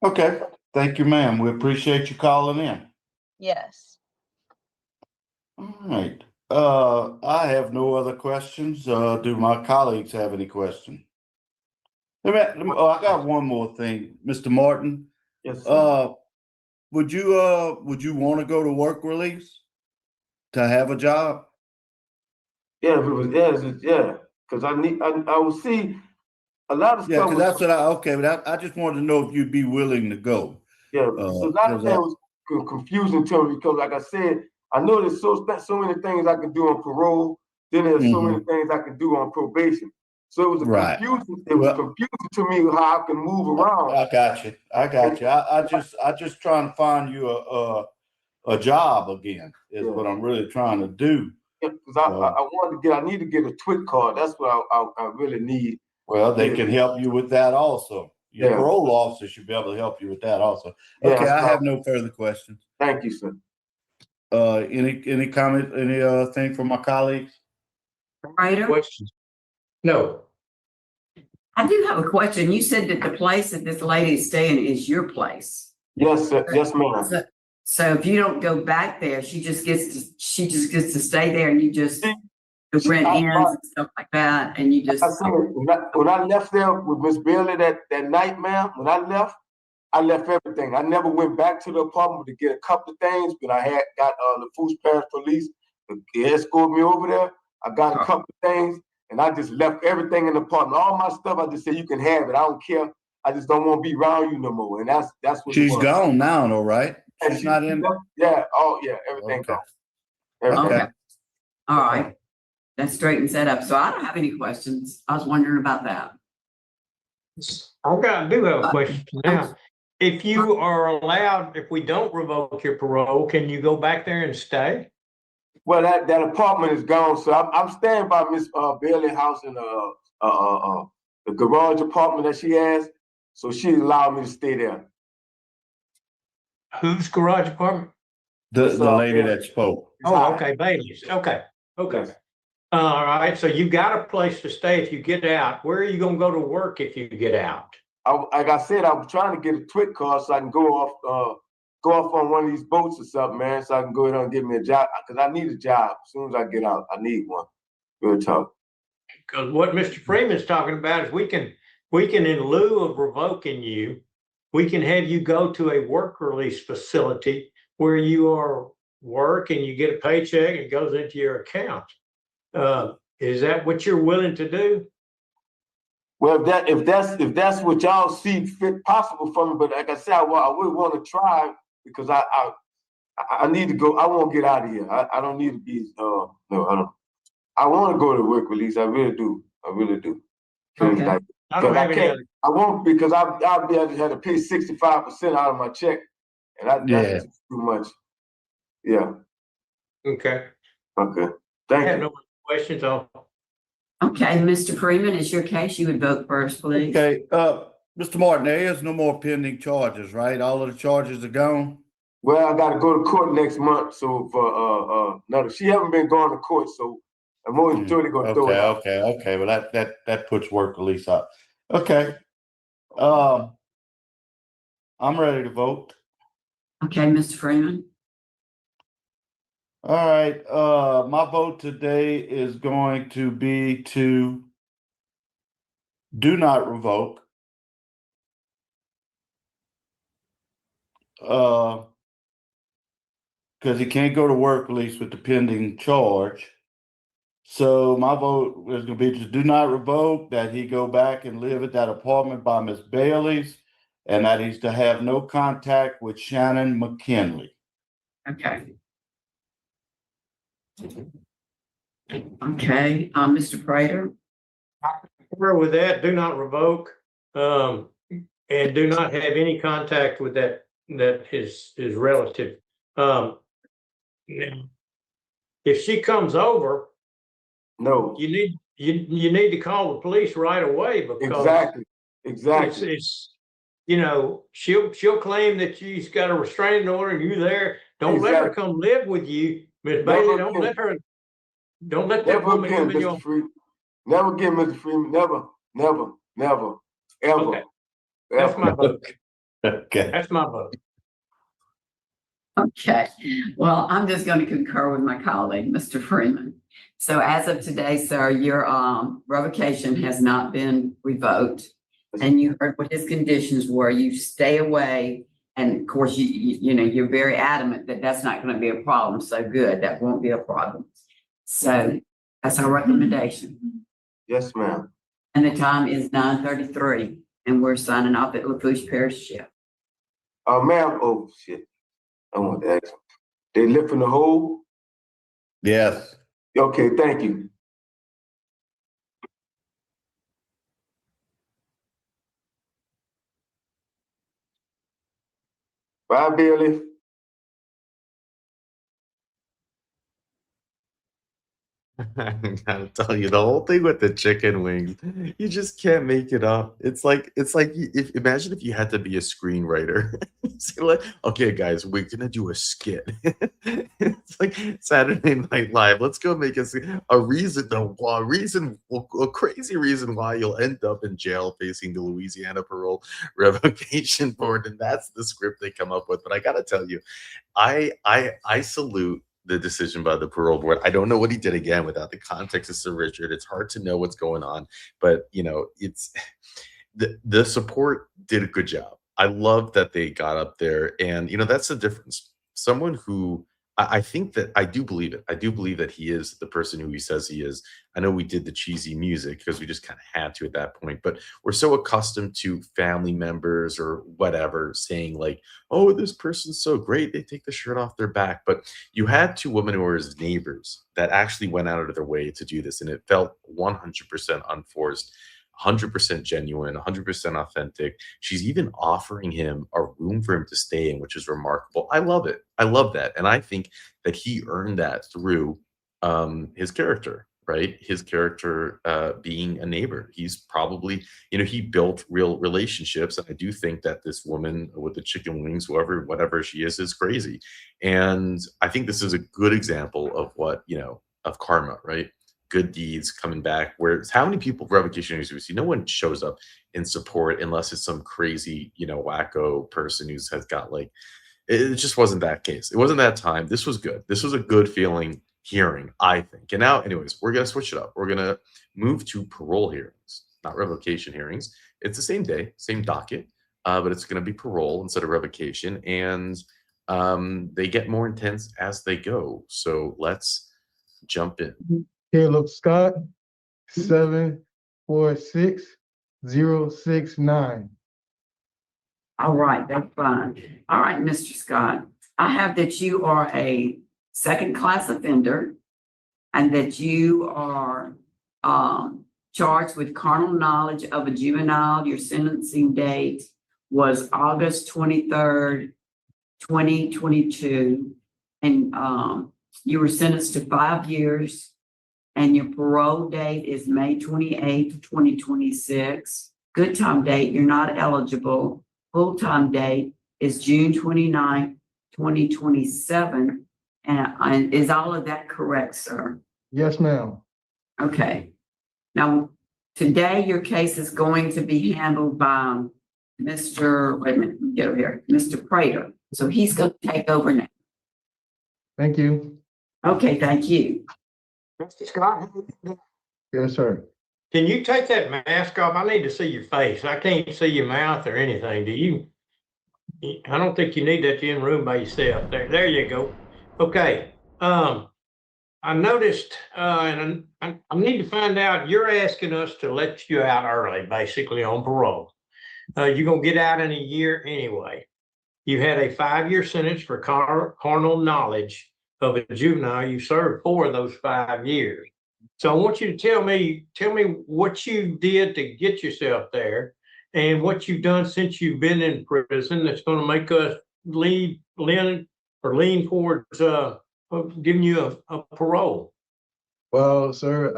Okay. Thank you, ma'am. We appreciate you calling in. Yes. All right. I have no other questions. Do my colleagues have any questions? I got one more thing, Mr. Martin. Yes, sir. Would you want to go to work release to have a job? Yeah, if it was, yeah, because I will see a lot of stuff. Yeah, because that's what but I just wanted to know if you'd be willing to go. Yeah, so a lot of things was confusing to me, because, like I said, I know there's so many things I could do on parole. Then there's so many things I could do on probation. So it was confusing. It was confusing to me how I can move around. I got you. I just trying to find you a job again is what I'm really trying to do. Yeah, because I need to get a TWIC card. That's what I really need. Well, they can help you with that also. Your parole officer should be able to help you with that also. Okay, I have no further questions. Thank you, sir. Any comment, thing from my colleagues? Questions? No. I do have a question. You said that the place that this lady is staying is your place. Yes, sir. Yes, ma'am. So if you don't go back there, she just gets to stay there, and you just rent ends and stuff like that, and you just. When I left there with Miss Bailey that night, ma'am, when I left everything. I never went back to the apartment to get a couple of things, but I had got the Food Parish Police to escort me over there. I got a couple of things, and I just left everything in the apartment. All my stuff, I just said, you can have it. I don't care. I just don't want to be around you no more. And that's what she's gone now, though, right? And she's not in. Yeah. Oh, yeah. Everything gone. Okay. All right. That's straight and set up. So I don't have any questions. I was wondering about that. I do have a question now. If you are allowed, if we don't revoke your parole, can you go back there and stay? Well, that apartment is gone, so I'm staying by Miss Bailey's house in the garage apartment that she has. So she allowed me to stay there. Whose garage apartment? The lady that spoke. Oh, okay, Bailey's. Okay. Yes. All right. So you got a place to stay if you get out. Where are you going to go to work if you get out? Like I said, I was trying to get a TWIC card so I can go off on one of these boats or something, man, so I can go ahead and get me a job, because I need a job as soon as I get out. I need one. Real talk. Because what Mr. Freeman's talking about is we can, in lieu of revoking you, we can have you go to a work release facility where you are work and you get a paycheck and it goes into your account. Is that what you're willing to do? Well, if that's what y'all see fit possible for me, but like I said, I would want to try because I need to go. I won't get out of here. I don't need to be. No, I don't. I want to go to work release. I really do. I really do. Okay. Like, I don't have any can't. other. I won't because I'll be able to have to pay 65% out of my check, and that's too much. Yeah. Okay. Okay. I Thank have you. no other questions on. Okay, Mr. Freeman, it's your case. You would vote first, please. Okay, Mr. Martin, there is no more pending charges, right? All of the charges are gone? Well, I got to go to court next month, so for no, she haven't been going to court, so I'm more than 30 gonna throw it out. Okay. Well, that puts work release up. Okay. I'm ready to vote. Okay, Mr. Freeman. All right, my vote today is going to be to do not revoke. Because he can't go to work release with the pending charge. So my vote is going to be to do not revoke, that he go back and live at that apartment by Miss Bailey's, and that he's to have no contact with Shannon McKinley. Okay. Okay, Mr. Prater. Concur with that, do not revoke, and do not have any contact with that his relative. Now, if she comes over, No. you need to call the police right away because Exactly. it's she'll claim that she's got a restraining order and you there. Don't let her come live with you, Miss Bailey. Don't let that Never woman again, live in your. Mr. Freeman. Never again, Mr. Freeman. Never, ever. Okay. That's my vote. Okay. That's my vote. Okay, well, I'm just going to concur with my colleague, Mr. Freeman. So as of today, sir, your revocation has not been revoked. And you heard what his conditions were. You stay away. And of course, you're very adamant that that's not going to be a problem. So good, that won't be a problem. So that's our recommendation. Yes, ma'am. And the time is 9:33, and we're signing off at Lafourche Parish Jail. Ma'am, oh shit. I want to ask. They lifting the hole? Yes. Okay, thank you. Bye, Billy. I gotta tell you, the whole thing with the chicken wings, you just can't make it up. It's like imagine if you had to be a screenwriter. Say like, okay, guys, we're gonna do a skit. It's like Saturday Night Live. Let's go make a crazy reason why you'll end up in jail facing the Louisiana Parole Revocation Board, and that's the script they come up with. But I gotta tell you, I salute the decision by the parole board. I don't know what he did again without the context of Sir Richard. It's hard to know what's going on, but it's the support did a good job. I love that they got up there, and that's the difference. Someone who I think that I do believe it. I do believe that he is the person who he says he is. I know we did the cheesy music because we just kind of had to at that point, but we're so accustomed to family members or whatever saying like, oh, this person's so great. They take the shirt off their back. But you had two women who were his neighbors that actually went out of their way to do this. And it felt 100% unforced, 100% genuine, 100% authentic. She's even offering him a room for him to stay in, which is remarkable. I love it. I love that. And I think that he earned that through his character, right? His character being a neighbor. He's probably, he built real relationships. And I do think that this woman with the chicken wings, whatever she is crazy. And I think this is a good example of what, of karma, right? Good deeds coming back. Whereas how many people revocation hearings do we see? No one shows up in support unless it's some crazy, wacko person who's has got like, it just wasn't that case. It wasn't that time. This was good. This was a good feeling hearing, I think. And now, anyways, we're gonna switch it up. We're gonna move to parole hearings, not revocation hearings. It's the same day, same docket, but it's gonna be parole instead of revocation, and they get more intense as they go. So let's jump in. Kalob Scott, 746 069. All right, that's fine. All right, Mr. Scott, I have that you are a second-class offender and that you are charged with carnal knowledge of a juvenile. Your sentencing date was August 23rd, 2022. And you were sentenced to 5 years, and your parole date is May 28th, 2026. Good time date, you're not eligible. Full-time date is June 29th, 2027. And is all of that correct, sir? Yes, ma'am. Okay. Now, today your case is going to be handled by Mr. Wait a minute, let me get over here, Mr. Prater. So he's going to take over now. Thank you. Okay, thank you. Mr. Scott, Yes, sir. can you take that mask off? I need to see your face. I can't see your mouth or anything. Do you? I don't think you need that. You're in the room by yourself. There you go. Okay. I noticed, and I need to find out, you're asking us to let you out early, basically on parole. You're gonna get out in a year anyway. You had a 5-year sentence for carnal knowledge of a juvenile. You served 4 of those 5 years. So I want you to tell me what you did to get yourself there and what you've done since you've been in prison that's going to make us lean towards giving you a parole. Well, sir,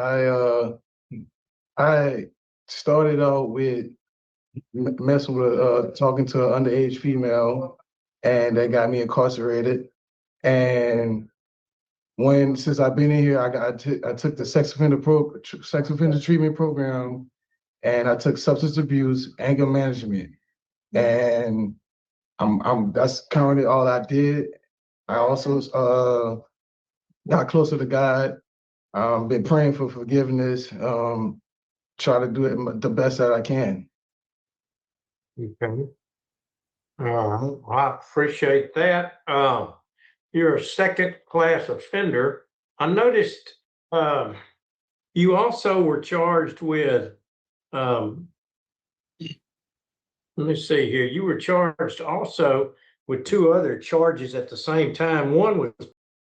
I started out with messing with talking to an underage female, and that got me incarcerated. And since I've been in here, I took the sex offender treatment program, and I took substance abuse, anger management, and that's currently all I did. I also got closer to God. Been praying for forgiveness. Try to do it the best that I can. Okay. I appreciate that. You're a second-class offender. I noticed you also were charged with, let me see here, you were charged also with 2 other charges at the same time. One was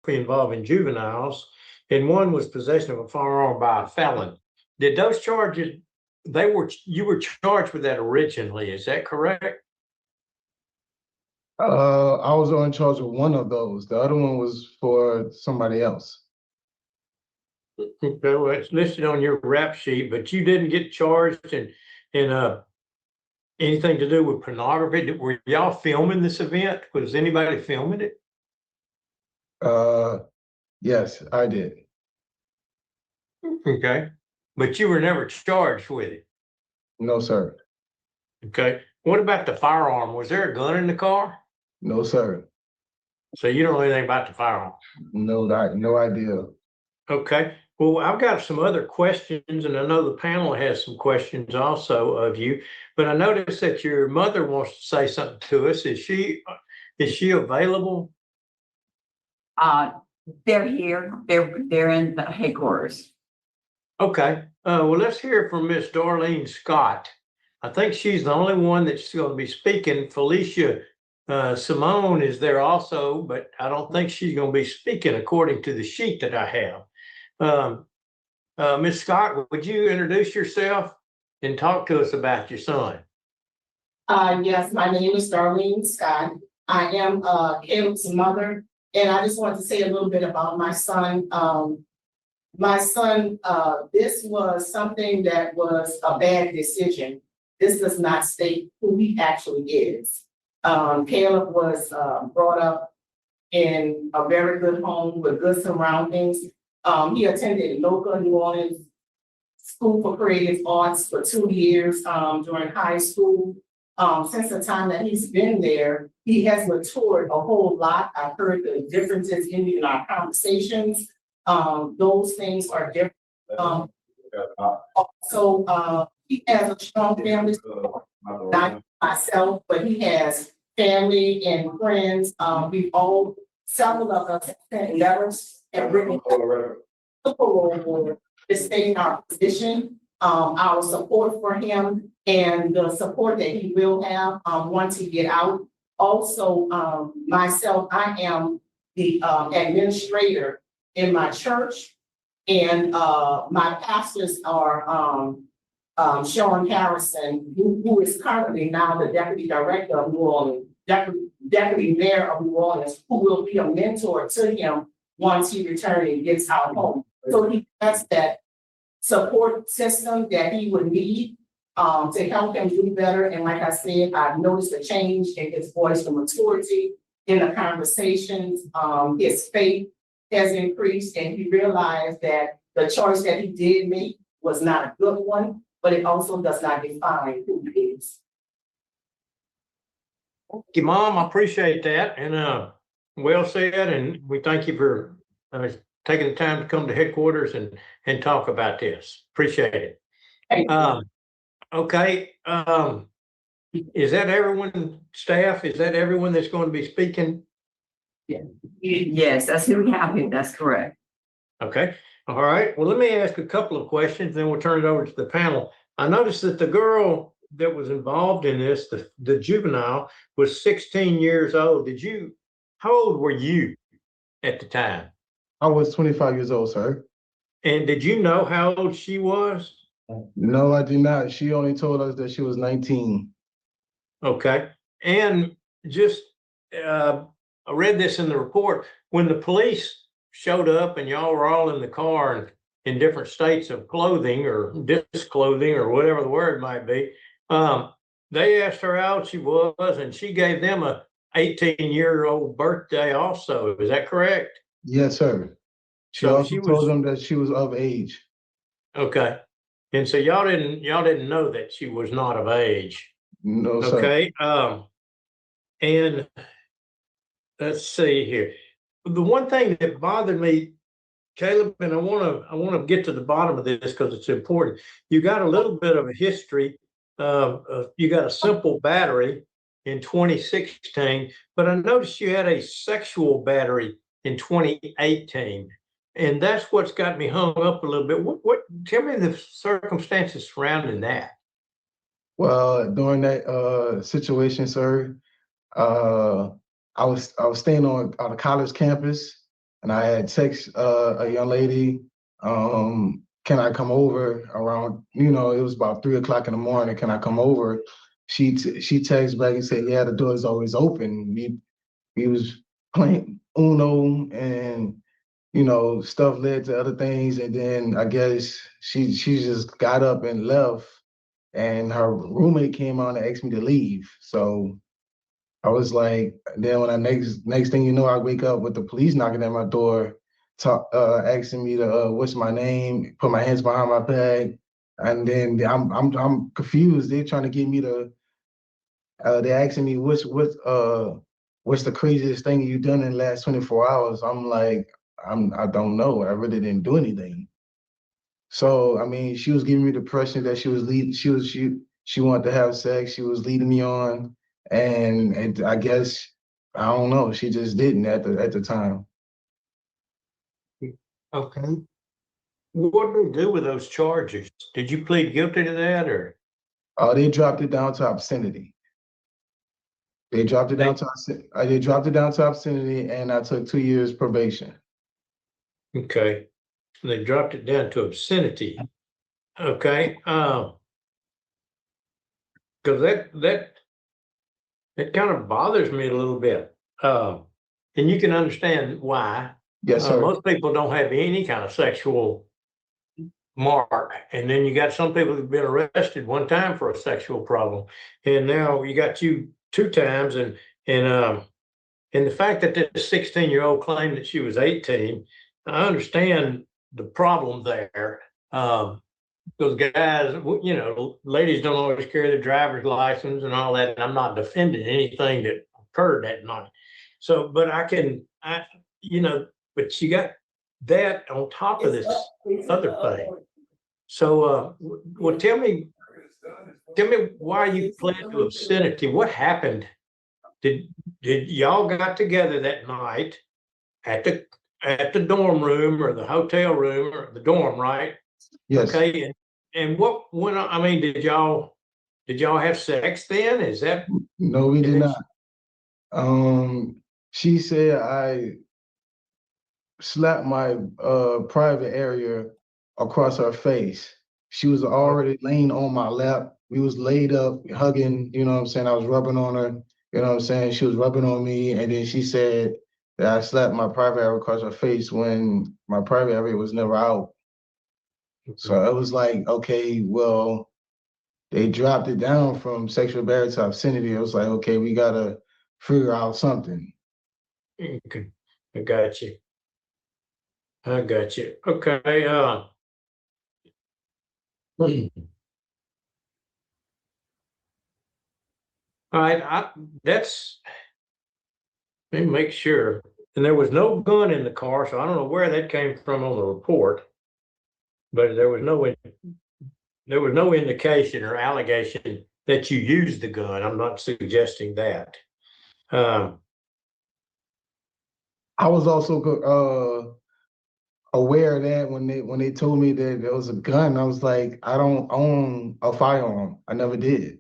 involving juveniles, and one was possession of a firearm by a felon. Did those charges, you were charged with that originally, is that correct? I was only charged with one of those. The other one was for somebody else. Okay, well, it's listed on your rap sheet, but you didn't get charged in anything to do with pornography. Were y'all filming this event? Was anybody filming it? Yes, I did. Okay, but you were never charged with it. No, sir. Okay, what about the firearm? Was there a gun in the car? No, sir. So you don't know anything about the firearm? No idea. Okay, well, I've got some other questions, and I know the panel has some questions also of you, but I noticed that your mother wants to say something to us. Is she available? They're here. They're in the headquarters. Okay, well, let's hear from Miss Darlene Scott. I think she's the only one that's going to be speaking. Felicia Simone is there also, but I don't think she's going to be speaking according to the sheet that I have. Ms. Scott, would you introduce yourself and talk to us about your son? Yes, my name is Darlene Scott. I am Caleb's mother, and I just want to say a little bit about my son. This was something that was a bad decision. This does not state who he actually is. Caleb was brought up in a very good home with good surroundings. He attended local New Orleans School for Creative Arts for 2 years during high school. Since the time that he's been there, he has matured a whole lot. I've heard the differences in our conversations. Those things are different. Also, he has a strong family support, not myself, but he has family and friends. Several of us sent letters and written to parole board stating our position. our support for him and the support that he will have, once he get out. Also, myself, I am the, administrator in my church. And, my pastors are, Sean Harrison, who is currently now the deputy director of New Orleans, deputy mayor of New Orleans, who will be a mentor to him once he returns and gets out home. So he has that support system that he would need to help him do better. And like I said, I've noticed a change in his voice, the maturity in the conversations. His faith has increased, and he realized that the choice that he did make was not a good one, but it also does not define who he is. Thank you, Mom. I appreciate that. And well said. And we thank you for taking the time to come to headquarters and talk about this. Appreciate it. Okay. Is that everyone, staff? Is that everyone that's going to be speaking? Yes, that's who we have here. That's correct. Okay. All right. Well, let me ask a couple of questions, then we'll turn it over to the panel. I noticed that the girl that was involved in this, the juvenile, was 16 years old. How old were you at the time? I was 25 years old, sir. And did you know how old she was? No, I did not. She only told us that she was 19. Okay. And just, I read this in the report, when the police showed up and y'all were all in the car and in different states of clothing or disclothing or whatever the word might be, they asked her how old she was, and she gave them a 18-year-old birthday also. Is that correct? Yes, sir. She So also told them that she was of age. Okay. And so y'all didn't know that she was not of age. No, sir. Okay. And let's see here. The one thing that bothered me, Caleb, and I want to get to the bottom of this because it's important. You got a little bit of a history. You got a simple battery in 2016, but I noticed you had a sexual battery in 2018. And that's what's got me hung up a little bit. Tell me the circumstances surrounding that. Well, during that situation, sir, I was staying on a college campus, and I had text a young lady, can I come over around, it was about 3 o'clock in the morning. Can I come over? She texted back and said, yeah, the door is always open. We was playing Uno, and stuff led to other things. And then I guess she just got up and left, and her roommate came on and asked me to leave. So I was like, then when next thing you know, I wake up with the police knocking at my door, asking me to what's my name, put my hands behind my back, and then I'm confused. They're trying to get me to. They're asking me what's the craziest thing you've done in the last 24 hours. I'm like, I don't know. I really didn't do anything. So I mean, she was giving me the impression that she was leading. She wanted to have sex. She was leading me on. And I guess, I don't know, she just didn't at the time. Okay. What did they do with those charges? Did you plead guilty to that, or? They dropped it down to obscenity. They dropped it down to obscenity, and I took 2 years probation. Okay. They dropped it down to obscenity. Okay. Because that kind of bothers me a little bit. And you can understand why. Yes, sir. Most people don't have any kind of sexual mark. And then you got some people who've been arrested one time for a sexual problem. And now you got you 2 times. And the fact that this 16-year-old claimed that she was 18, I understand the problem there. Those guys, ladies don't always carry their driver's license and all that. And I'm not defending anything that occurred that night. So, but but you got that on top of this other thing. So, well, tell me why you pled to obscenity. What happened? Did y'all got together that night at the dorm room or the hotel room or the dorm, right? Yes. Okay. and what went on? I mean, did y'all have sex then? Is that? No, we did not. She said I slapped my private area across her face. She was already laying on my lap. We was laid up, hugging, you know what I'm saying? I was rubbing on her, you know what I'm saying? She was rubbing on me, and then she said that I slapped my private area across her face when my private area was never out. So it was like, okay, well, they dropped it down from sexual barrier to obscenity. It was like, okay, we gotta figure out something. Okay, I got you. I got you. Okay, all right, that's, let me make sure. And there was no gun in the car, so I don't know where that came from on the report. But there was no indication or allegation that you used the gun. I'm not suggesting that. I was also aware of that when they told me that there was a gun. I was like, I don't own a firearm. I never did.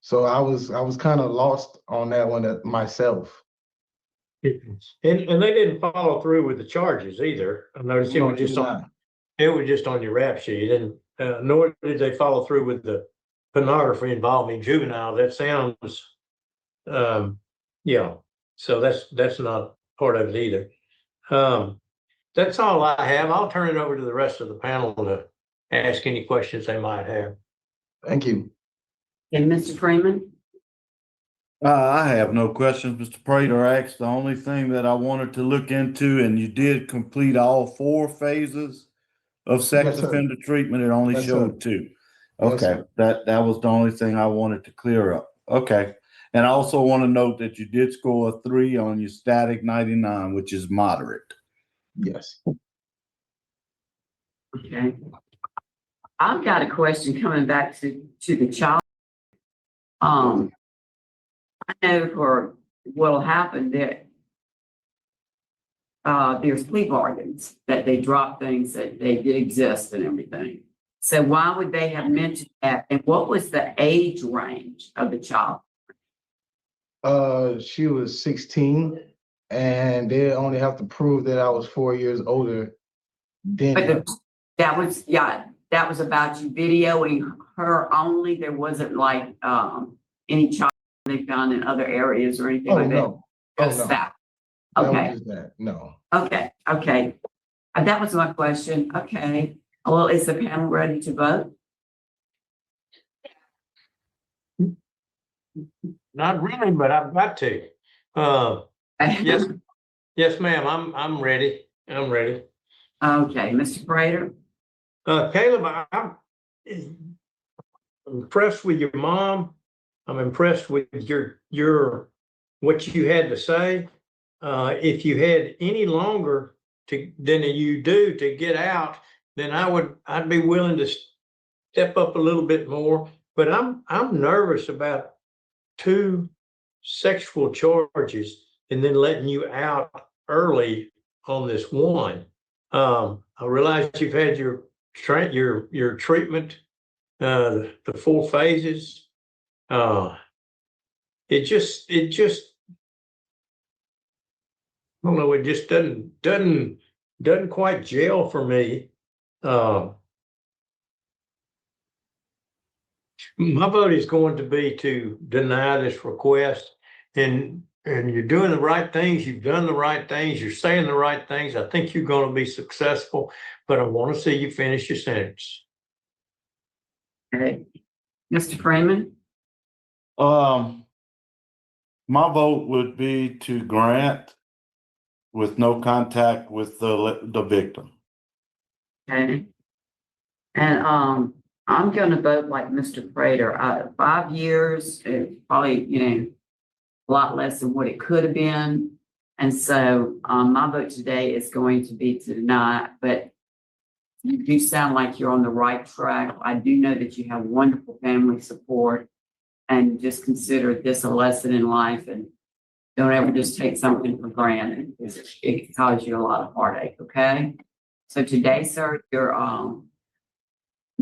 So I was kind of lost on that one myself. And they didn't follow through with the charges either. I noticed No, they did not. it was just on your rap sheet, and nor did they follow through with the pornography involving juvenile. That sounds, yeah. So that's not part of it either. That's all I have. I'll turn it over to the rest of the panel to ask any questions they might have. Thank you. And Mr. Freeman? I have no questions. Mr. Prater asked the only thing that I wanted to look into, and you did complete all 4 phases of sex Yes, sir. offender treatment. It only Yes, showed sir. 2. Yes, Okay, sir. that was the only thing I wanted to clear up. Okay. And I also want to note that you did score a 3 on your static 99, which is moderate. Yes. Okay. I've got a question coming back to the child. I know for what'll happen that there's plea bargains, that they drop things that they did exist and everything. So why would they have mentioned that? And what was the age range of the child? She was 16, and they only have to prove that I was 4 years older than her. But that was about you videoing her only. There wasn't like any child they found in other areas or anything like that. No. Just no. that. That Okay. was just that. No. Okay. That was my question. Okay. Well, is the panel ready to vote? Not really, but I've got to. Yes, yes, ma'am. I'm ready. I'm ready. Okay, Mr. Prater. Caleb, I'm impressed with your mom. I'm impressed with your what you had to say. If you had any longer than you do to get out, then I'd be willing to step up a little bit more. But I'm nervous about 2 sexual charges and then letting you out early on this one. I realize you've had your treatment, the 4 phases. It just I don't know. It just doesn't quite gel for me. My vote is going to be to deny this request, and you're doing the right things. You've done the right things. You're saying the right things. I think you're going to be successful, but I want to see you finish your sentence. Okay. Mr. Freeman. My vote would be to grant with no contact with the victim. Okay. And I'm going to vote like Mr. Prater. 5 years, probably, a lot less than what it could have been. And so my vote today is going to be to deny, but you do sound like you're on the right track. I do know that you have wonderful family support, and just consider this a lesson in life, and don't ever just take something for granted, because it can cause you a lot of heartache. Okay. So today, sir, you're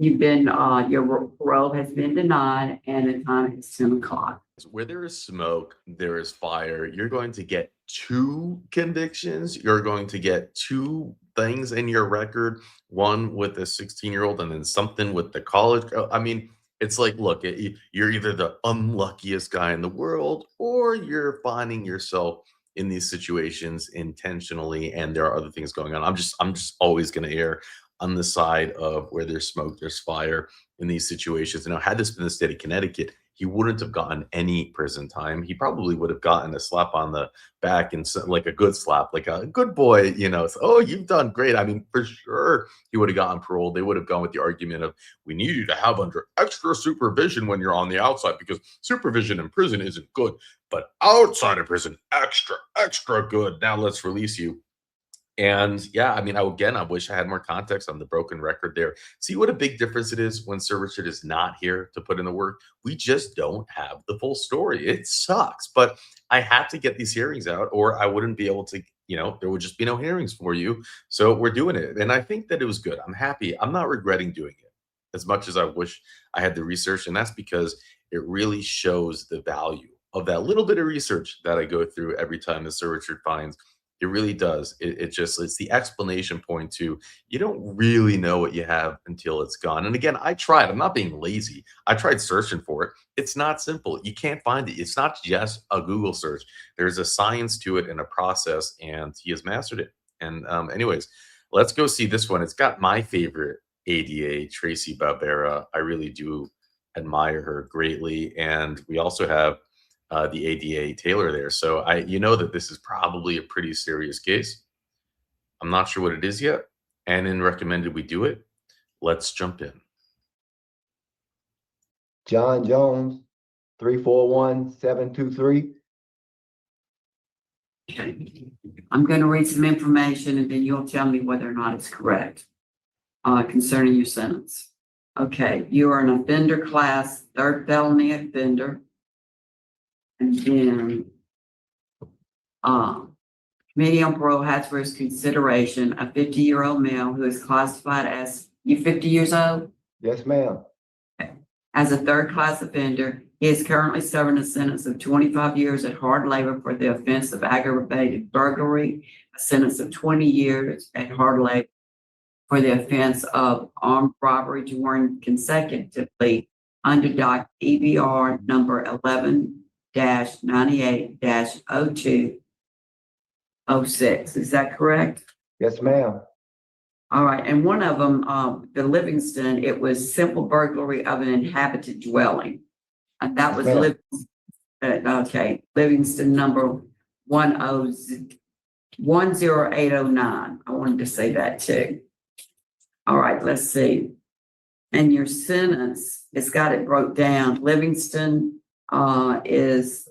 You've been, your parole has been denied and the time is 10 o'clock. Where there is smoke, there is fire. You're going to get 2 convictions. You're going to get 2 things in your record, one with a 16-year-old and then something with the college. I mean, it's like, look, you're either the unluckiest guy in the world or you're finding yourself in these situations intentionally and there are other things going on. I'm just always going to err on the side of where there's smoke, there's fire in these situations. You know, had this been the state of Connecticut, he wouldn't have gotten any prison time. He probably would have gotten a slap on the back and like a good slap, like a good boy, you know, so, oh, you've done great. I mean, for sure, he would have gotten parole. They would have gone with the argument of, we need you to have under extra supervision when you're on the outside because supervision in prison isn't good, but outside of prison, extra good. Now let's release you. And yeah, I mean, I wish I had more context on the broken record there. See what a big difference it is when Sir Richard is not here to put in the work. We just don't have the full story. It sucks, but I had to get these hearings out or I wouldn't be able to, you know, there would just be no hearings for you. So we're doing it. And I think that it was good. I'm happy. I'm not regretting doing it as much as I wish I had the research. And that's because it really shows the value of that little bit of research that I go through every time the Sir Richard finds. It really does. It's the explanation point to, you don't really know what you have until it's gone. And again, I tried. I'm not being lazy. I tried searching for it. It's not simple. You can't find it. It's not just a Google search. There's a science to it and a process, and he has mastered it. And anyways, let's go see this one. It's got my favorite ADA, Tracy Barbera. I really do admire her greatly. And we also have the ADA Taylor there. So you know that this is probably a pretty serious case. I'm not sure what it is yet. And recommended we do it. Let's jump in. John Jones, 341-723. Okay. I'm going to read some information and then you'll tell me whether or not it's correct concerning your sentence. Okay, you are an offender class, 3rd felony offender. And then, committee on parole has for its consideration a 50-year-old male who is classified as, you 50 years old? Yes, ma'am. Okay. As a 3rd class offender, he is currently serving a sentence of 25 years at hard labor for the offense of aggravated burglary, a sentence of 20 years at hard labor for the offense of armed robbery to run consecutively under doc EBR number 11-98-0206. Is that correct? Yes, ma'am. All right. And one of them, the Livingston, it was simple burglary of an inhabited dwelling. And that was Livingston number 10809. I wanted to say that too. All right, let's see. And your sentence, it's got it broke down. Livingston is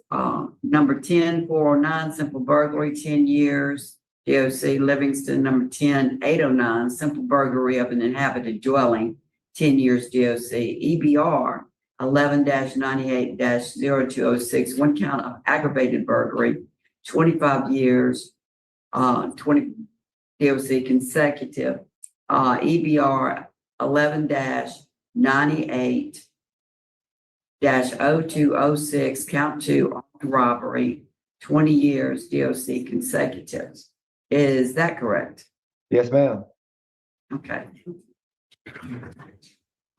number 10409, simple burglary, 10 years. DOC Livingston number 10809, simple burglary of an inhabited dwelling, 10 years DOC. EBR 11-98-0206, one count of aggravated burglary, 25 years, 20 DOC consecutive. EBR 11-98-0206, count 2 armed robbery, 20 years DOC consecutive. Is that correct? Yes, ma'am. Okay.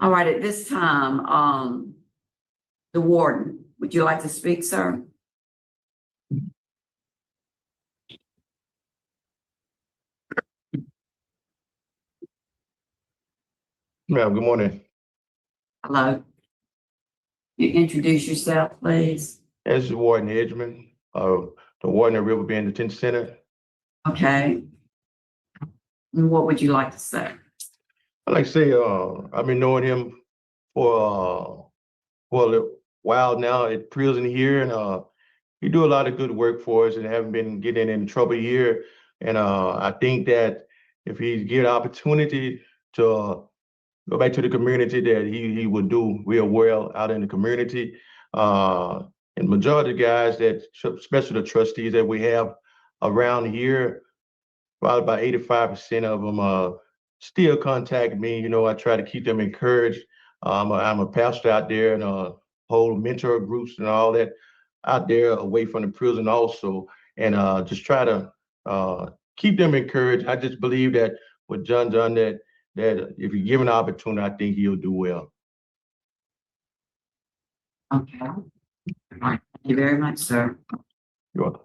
All right, at this time, the warden, would you like to speak, sir? Ma'am, good morning. Hello. You introduce yourself, please. This is Warden Edgman, the warden of Riverbend Detention Center. Okay. And what would you like to say? I'd like to say, I've been knowing him for a little while now at prison here, and he do a lot of good work for us and haven't been getting in trouble here. And I think that if he get opportunity to go back to the community, that he would do real well out in the community. And majority of the guys that, especially the trustees that we have around here, probably about 85% of them still contact me. You know, I try to keep them encouraged. I'm a pastor out there and whole mentor groups and all that out there away from the prison also. And just try to keep them encouraged. I just believe that with John, that if you give him an opportunity, I think he'll do well. Okay. All right. Thank you very much, sir. You're welcome.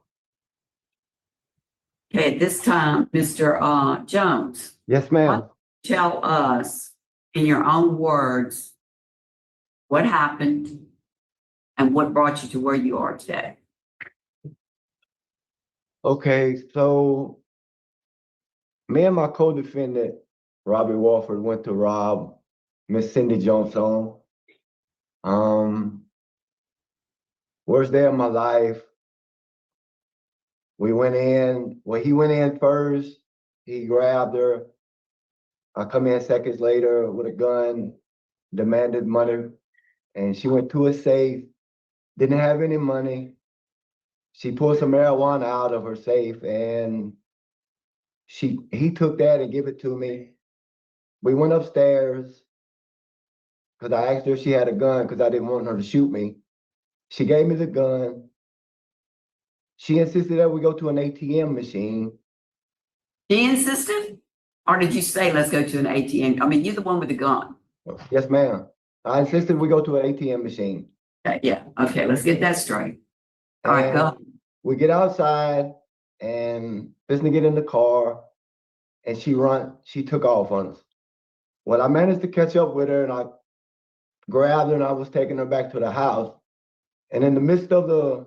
Okay, at this time, Mr. Jones, Yes, ma'am. tell us in your own words what happened and what brought you to where you are today. Okay, so me and my co-defendant, Robbie Walford, went to rob Miss Cindy Jones' home. Worst day of my life. We went in, well, he went in first, he grabbed her. I come in seconds later with a gun, demanded money, and she went to a safe, didn't have any money. She pulled some marijuana out of her safe and he took that and gave it to me. We went upstairs because I asked her if she had a gun because I didn't want her to shoot me. She gave me the gun. She insisted that we go to an ATM machine. She insisted? Or did you say, let's go to an ATM? I mean, you're the one with the gun. Yes, ma'am. I insisted we go to an ATM machine. Okay, yeah, okay, let's get that straight. All right, go. We get outside and business get in the car and she took off on us. Well, I managed to catch up with her and I grabbed her and I was taking her back to the house. And in the midst of the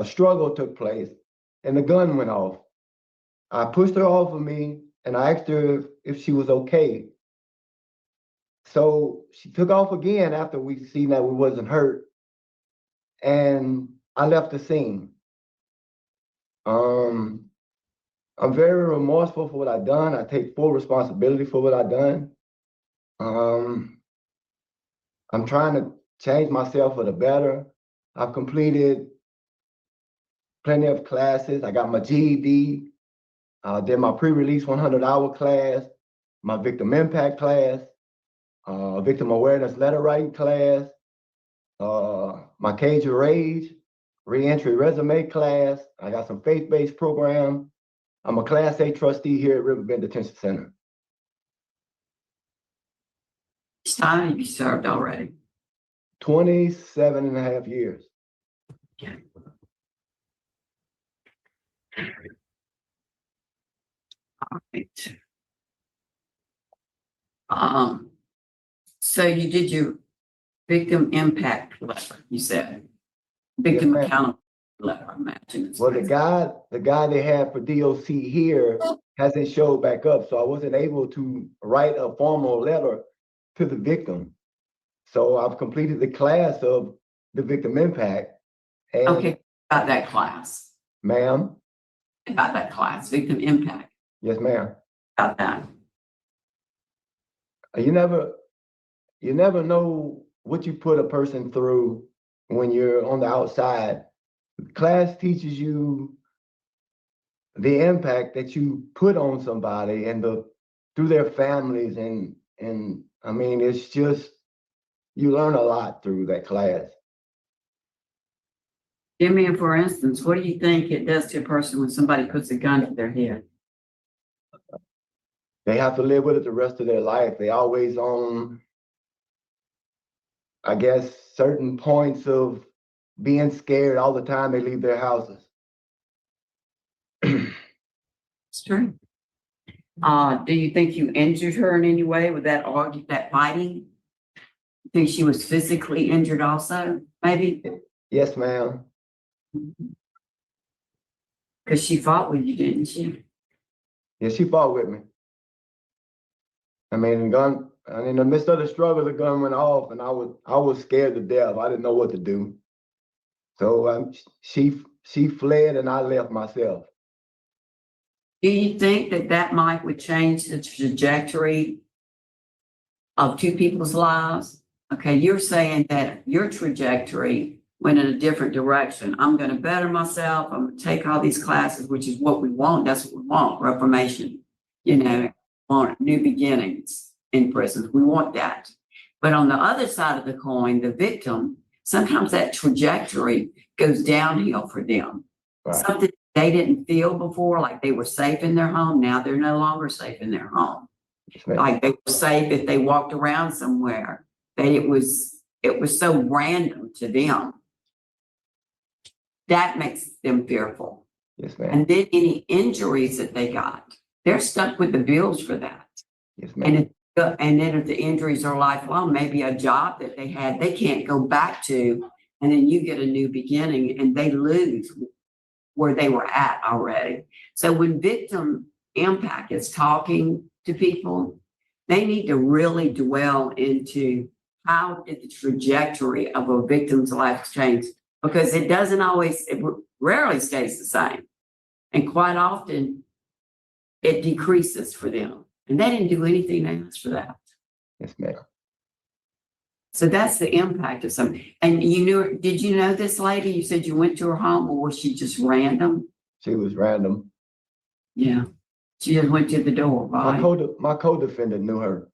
struggle took place and the gun went off. I pushed her off of me and I asked her if she was okay. So she took off again after we seen that we wasn't hurt. And I left the scene. I'm very remorseful for what I've done. I take full responsibility for what I've done. I'm trying to change myself for the better. I've completed plenty of classes. I got my GED, did my pre-release 100-hour class, my victim impact class, victim awareness letter writing class, my Cage of Rage, reentry resume class. I got some faith-based program. I'm a Class A trustee here at Riverbend Detention Center. It's time have you served already? 27 and a half years. Okay. All right. So you did your victim impact letter, you said. Victim accountability letter, I imagine. Well, the guy they had for DOC here hasn't showed back up, so I wasn't able to write a formal letter to the victim. So I've completed the class of the victim impact. And okay, about that class. Ma'am? About that class, victim impact. Yes, ma'am. About that. You never know what you put a person through when you're on the outside. Class teaches you the impact that you put on somebody and through their families and I mean, it's just, you learn a lot through that class. Give me a for instance, what do you think it does to a person when somebody puts a gun to their head? They have to live with it the rest of their life. They always on, I guess, certain points of being scared all the time they leave their houses. It's true. Do you think you injured her in any way with that fighting? You think she was physically injured also, maybe? Yes, ma'am. Because she fought with you, didn't she? Yeah, she fought with me. I mean, in the midst of the struggle, the gun went off and I was scared to death. I didn't know what to do. So she fled and I left myself. Do you think that would change the trajectory of two people's lives? Okay, you're saying that your trajectory went in a different direction. I'm going to better myself. I'm going to take all these classes, which is what we want. That's what we want, reformation. you know, want new beginnings in prisons. We want that. But on the other side of the coin, the victim, sometimes that trajectory goes downhill for them. Right. Something they didn't feel before, like they were safe in their home. Now they're no longer safe in their home. Yes, ma'am. Like they were safe if they walked around somewhere. It was so random to them. That makes them fearful. Yes, ma'am. And then any injuries that they got, they're stuck with the bills for that. Yes, ma'am. And then if the injuries are lifelong, maybe a job that they had, they can't go back to, and then you get a new beginning and they lose where they were at already. So when victim impact is talking to people, they need to really dwell into how did the trajectory of a victim's life change, because it doesn't always, it rarely stays the same. And quite often it decreases for them. And they didn't do anything to ask for that. Yes, ma'am. So that's the impact of something. And did you know this lady? You said you went to her home, or was she just random? She was random. Yeah. She just went to the door, right? My co-defendant knew her.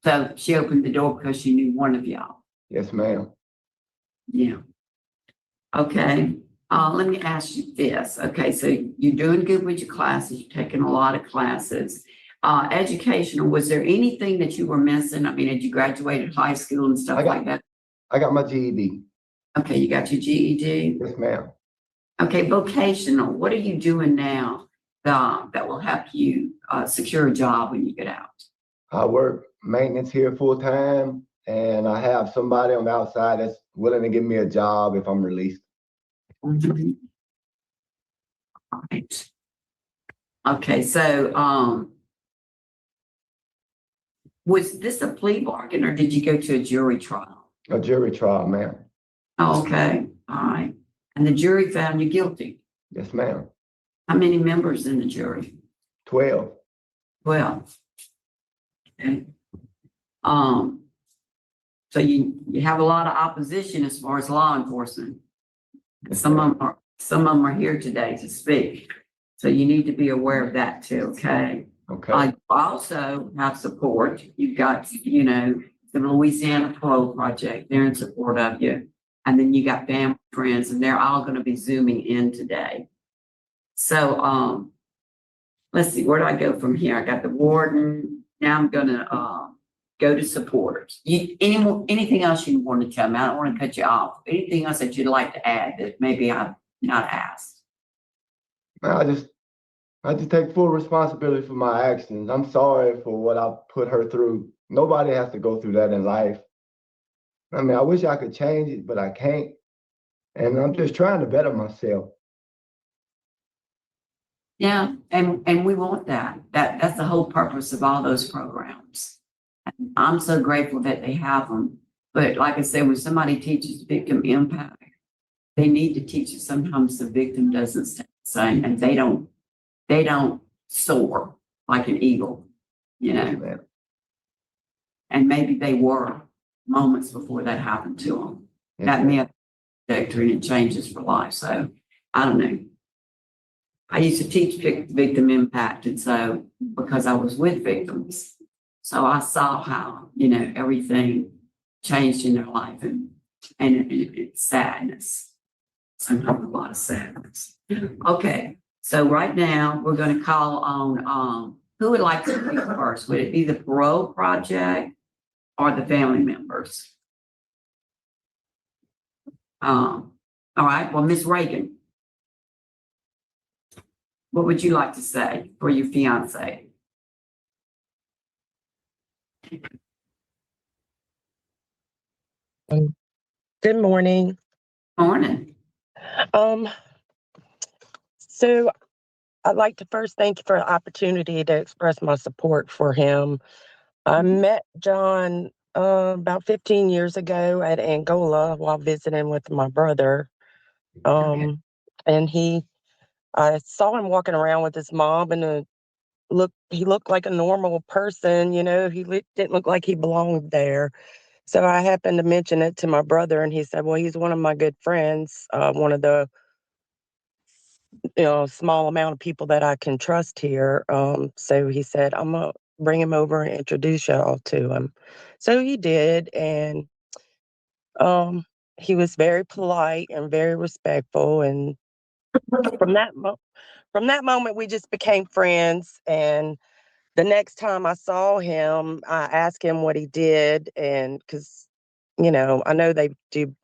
So she opened the door because she knew one of y'all. Yes, ma'am. Yeah. Okay. Let me ask you this. Okay, so you're doing good with your classes. You're taking a lot of classes. Educational, was there anything that you were missing? I mean, had you graduated high school and stuff like that? I got my GED. Okay, you got your GED? Yes, ma'am. Okay, vocational, what are you doing now that will help you secure a job when you get out? I work maintenance here full time, and I have somebody on the outside that's willing to give me a job if I'm released. Mhm. All right. Okay, so was this a plea bargain or did you go to a jury trial? A jury trial, ma'am. Oh, okay, all right. And the jury found you guilty. Yes, ma'am. How many members in the jury? 12. 12. Okay. So you have a lot of opposition as far as law enforcement. Some of them are here today to speak. So you need to be aware of that too, okay? Okay. I also have support. You've got, the Louisiana Parole Project. They're in support of you. And then you got family, friends, and they're all going to be Zooming in today. So let's see, where do I go from here? I got the warden. Now I'm going to go to supporters. Anything else you want to tell me? I don't want to cut you off. Anything else that you'd like to add that maybe I've not asked? I just take full responsibility for my actions. I'm sorry for what I put her through. Nobody has to go through that in life. I mean, I wish I could change it, but I can't. And I'm just trying to better myself. Yeah, and we want that. That's the whole purpose of all those programs. I'm so grateful that they have them. But like I said, when somebody teaches victim impact, they need to teach it. Sometimes the victim doesn't stay the same, and they don't soar like an eagle, Man. And maybe they were moments before that happened to them. Yes, That ma'am. may have trajectory and it changes for life. So I don't know. I used to teach victim impact, and so because I was with victims, so I saw how everything changed in their life, and it's sadness. Sometimes a lot of sadness. Okay, so right now we're going to call on who would like to speak first? Would it be the Parole Project or the family members? All right. Well, Miss Reagan, what would you like to say for your fiance? Good morning. Morning. So I'd like to first thank you for the opportunity to express my support for him. I met John about 15 years ago at Angola while visiting with my brother. And I saw him walking around with his mom, and he looked like a normal person, he didn't look like he belonged there. So I happened to mention it to my brother, and he said, well, he's one of my good friends, one of the small amount of people that I can trust here. So he said, I'm gonna bring him over and introduce y'all to him. So he did, and he was very polite and very respectful. And from that moment, we just became friends. And the next time I saw him, I asked him what he did, and because I know they do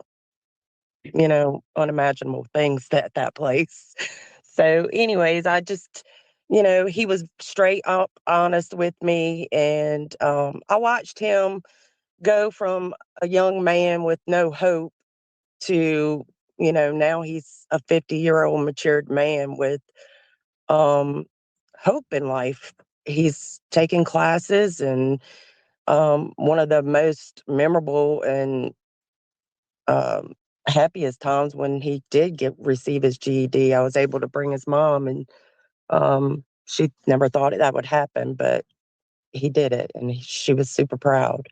unimaginable things at that place. So, anyways, I just, he was straight up honest with me. And I watched him go from a young man with no hope to, now he's a 50-year-old matured man with hope in life. He's taking classes, and one of the most memorable and um, happiest times when he did receive his GED. I was able to bring his mom, and she never thought that would happen, but he did it, and she was super proud.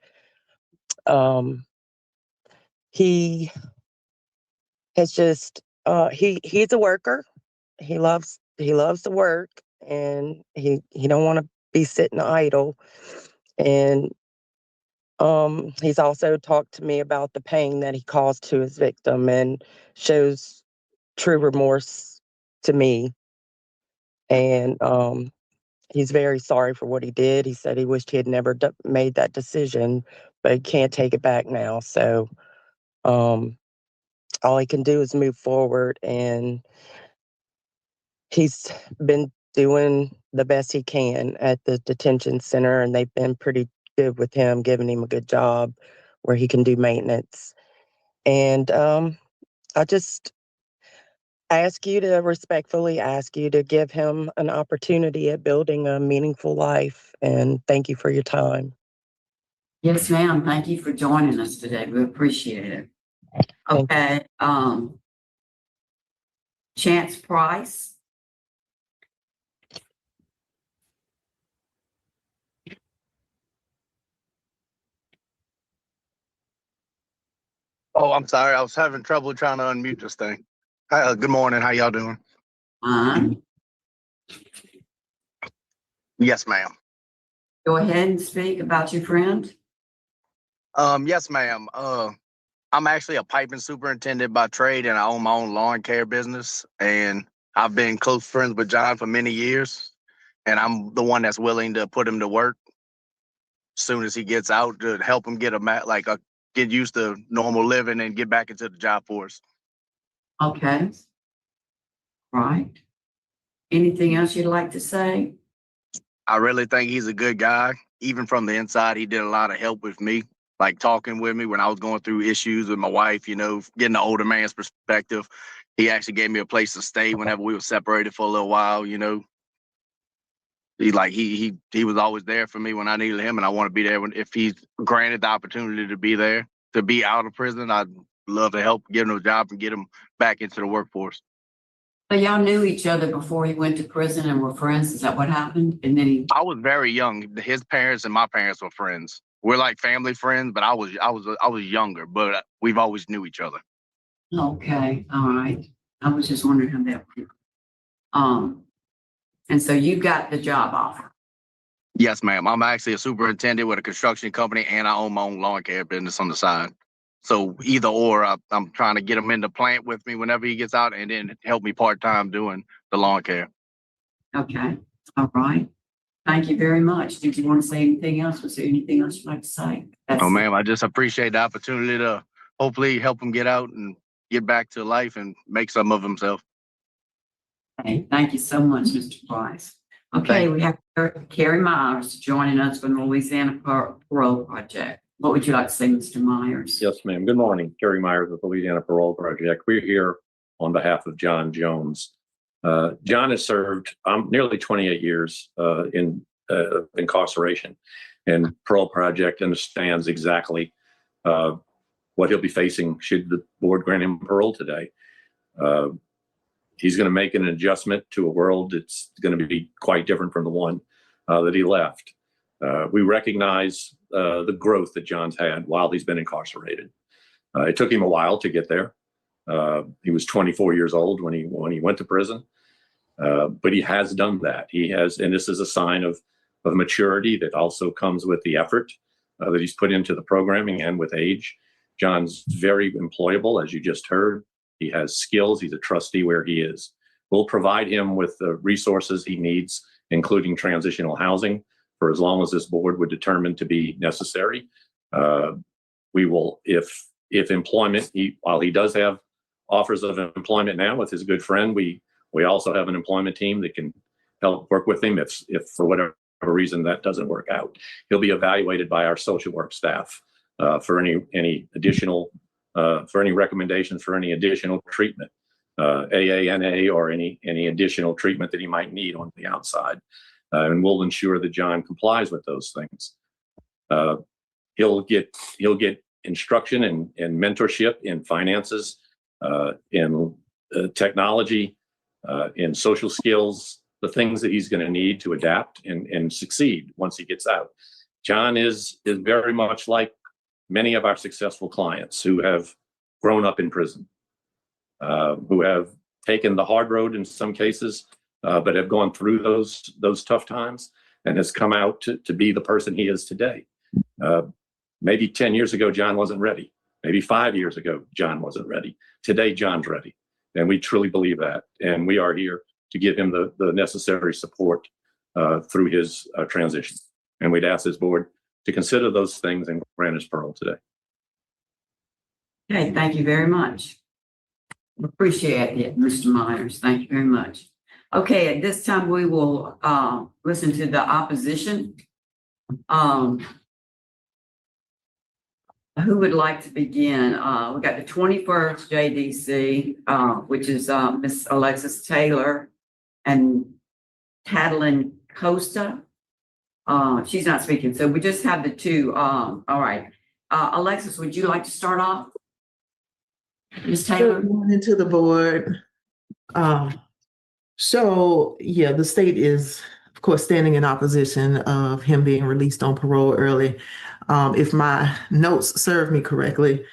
He has just he's a worker. He loves to work, and he don't want to be sitting idle. And he's also talked to me about the pain that he caused to his victim, and shows true remorse to me. And he's very sorry for what he did. He said he wished he had never made that decision, but he can't take it back now. So all he can do is move forward, and he's been doing the best he can at the detention center, and they've been pretty good with him, giving him a good job where he can do maintenance. And I just respectfully ask you to give him an opportunity at building a meaningful life. And thank you for your time. Yes, ma'am. Thank you for joining us today. We appreciate it. Okay. Chance Price. Oh, I'm sorry. I was having trouble trying to unmute this thing. Good morning. How y'all doing? Yes, ma'am. Go ahead and speak about your friend. Yes, ma'am. I'm actually a piping superintendent by trade, and I own my own lawn care business. And I've been close friends with John for many years, and I'm the one that's willing to put him to work as soon as he gets out to help him get get used to normal living and get back into the job force. Okay. Right. Anything else you'd like to say? I really think he's a good guy. Even from the inside, he did a lot of help with me, like talking with me when I was going through issues with my wife, getting the older man's perspective. He actually gave me a place to stay whenever we were separated for a little while, He was always there for me when I needed him, and I want to be there if he's granted the opportunity to be there, to be out of prison. I'd love to help get him a job and get him back into the workforce. So y'all knew each other before he went to prison and were friends. Is that what happened? And then I was very young. His parents and my parents were friends. We're like family friends, but I was younger, but we've always knew each other. Okay, all right. I was just wondering how that went. And so you got the job offer. Yes, ma'am. I'm actually a superintendent with a construction company, and I own my own lawn care business on the side. So either or, I'm trying to get him in the plant with me whenever he gets out, and then help me part-time doing the lawn care. Okay, all right. Thank you very much. Did you want to say anything else? Was there anything else you'd like to say? Oh, ma'am, I just appreciate the opportunity to hopefully help him get out and get back to life and make some of himself. Okay, thank you so much, Mr. Price. Okay, we have Carrie Myers joining us from the Louisiana Parole Project. What would you like to say, Mr. Myers? Yes, ma'am. Good morning. Kerry Myers with the Louisiana Parole Project. We're here on behalf of John Jones. John has served nearly 28 years in incarceration, and Parole Project understands exactly what he'll be facing should the board grant him parole today. He's going to make an adjustment to a world that's going to be quite different from the one that he left. We recognize the growth that John's had while he's been incarcerated. It took him a while to get there. He was 24 years old when he went to prison, But he has done that. He has, and this is a sign of maturity that also comes with the effort that he's put into the programming and with age. John's very employable, as you just heard. He has skills. He's a trustee where he is. We'll provide him with the resources he needs, including transitional housing, for as long as this board would determine to be necessary. We will, if employment, while he does have offers of employment now with his good friend, we also have an employment team that can help work with him if for whatever reason that doesn't work out. He'll be evaluated by our social work staff for any additional for any recommendations for any additional treatment, AANA, or any additional treatment that he might need on the outside, and we'll ensure that John complies with those things. He'll get instruction and mentorship in finances, in technology, in social skills, the things that he's going to need to adapt and succeed once he gets out. John is very much like many of our successful clients who have grown up in prison, who have taken the hard road in some cases, but have gone through those tough times and has come out to be the person he is today. Maybe 10 years ago, John wasn't ready. Maybe 5 years ago, John wasn't ready. Today, John's ready. And we truly believe that. And we are here to give him the necessary support through his transition. And we'd ask this board to consider those things and grant his parole today. Okay, thank you very much. Appreciate it, Mr. Myers. Thank you very much. Okay, at this time, we will listen to the opposition. Who would like to begin? We got the 21st JDC, which is Miss Alexis Taylor and Catalin Costa. She's not speaking, so we just have the two. All right. Alexis, would you like to start off? Ms. Taylor? Good morning to the board. So yeah, the state is, of course, standing in opposition of him being released on parole early. If my notes serve me correctly,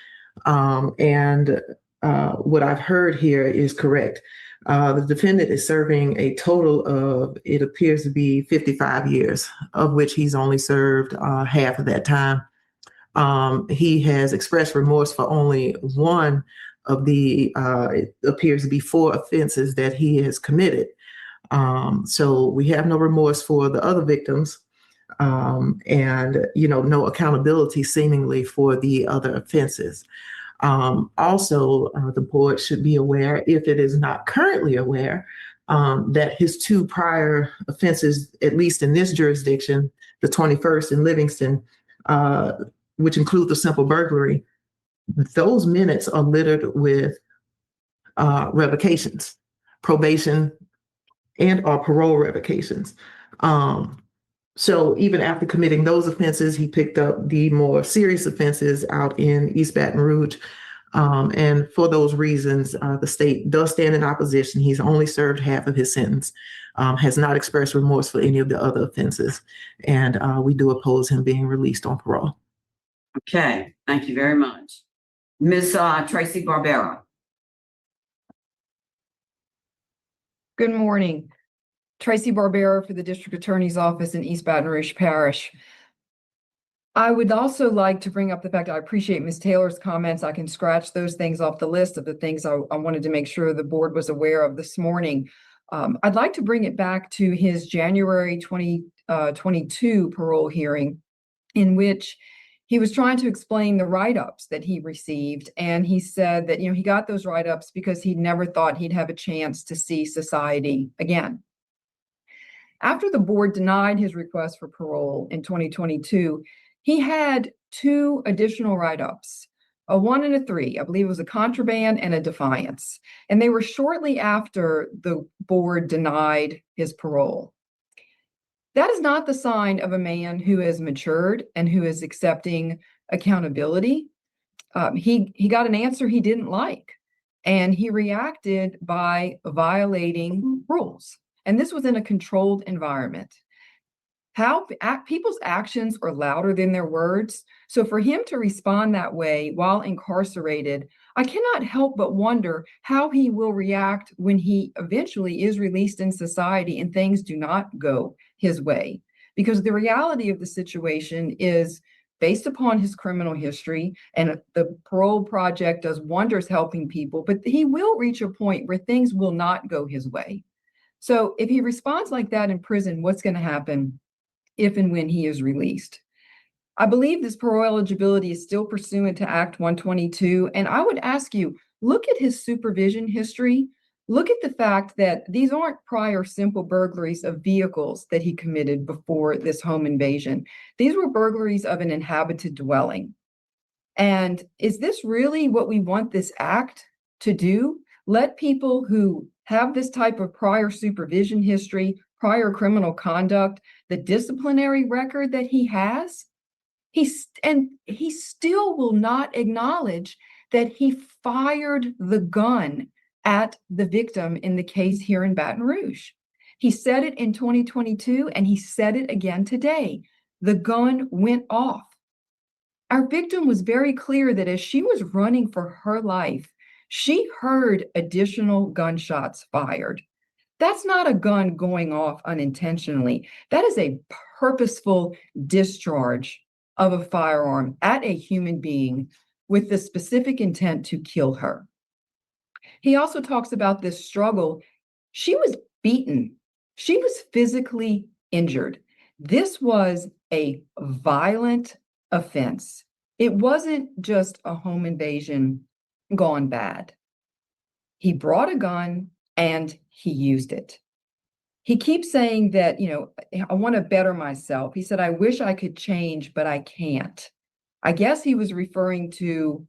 and what I've heard here is correct, the defendant is serving a total of, it appears to be 55 years, of which he's only served half of that time. He has expressed remorse for only one of the, it appears to be 4 offenses that he has committed. So we have no remorse for the other victims, and, no accountability seemingly for the other offenses. Also, the board should be aware, if it is not currently aware, that his 2 prior offenses, at least in this jurisdiction, the 21st in Livingston, which include the simple burglary, those minutes are littered with revocations, probation, and or parole revocations. So even after committing those offenses, he picked up the more serious offenses out in East Baton Rouge. And for those reasons, the state does stand in opposition. He's only served half of his sentence, has not expressed remorse for any of the other offenses. And we do oppose him being released on parole. Okay, thank you very much. Ms. Tracy Barbera. Good morning. Tracy Barbera for the District Attorney's Office in East Baton Rouge Parish. I would also like to bring up the fact I appreciate Ms. Taylor's comments. I can scratch those things off the list of the things I wanted to make sure the board was aware of this morning. I'd like to bring it back to his January 2022 parole hearing, in which he was trying to explain the write-ups that he received. And he said that, he got those write-ups because he never thought he'd have a chance to see society again. After the board denied his request for parole in 2022, he had 2 additional write-ups, a 1 and a 3. I believe it was a contraband and a defiance. And they were shortly after the board denied his parole. That is not the sign of a man who has matured and who is accepting accountability. He got an answer he didn't like, and he reacted by violating rules. And this was in a controlled environment. People's actions are louder than their words. So for him to respond that way while incarcerated, I cannot help but wonder how he will react when he eventually is released in society and things do not go his way. Because the reality of the situation is based upon his criminal history, and the Parole Project does wonders helping people, but he will reach a point where things will not go his way. So if he responds like that in prison, what's going to happen if and when he is released? I believe this parole eligibility is still pursuant to Act 122. And I would ask you, look at his supervision history. Look at the fact that these aren't prior simple burglaries of vehicles that he committed before this home invasion. These were burglaries of an inhabited dwelling. And is this really what we want this act to do? Let people who have this type of prior supervision history, prior criminal conduct, the disciplinary record that he has, he still will not acknowledge that he fired the gun at the victim in the case here in Baton Rouge. He said it in 2022 and he said it again today. The gun went off. Our victim was very clear that as she was running for her life, she heard additional gunshots fired. That's not a gun going off unintentionally. That is a purposeful discharge of a firearm at a human being with the specific intent to kill her. He also talks about this struggle. She was beaten. She was physically injured. This was a violent offense. It wasn't just a home invasion gone bad. He brought a gun and he used it. He keeps saying that, I want to better myself. He said, I wish I could change, but I can't. I guess he was referring to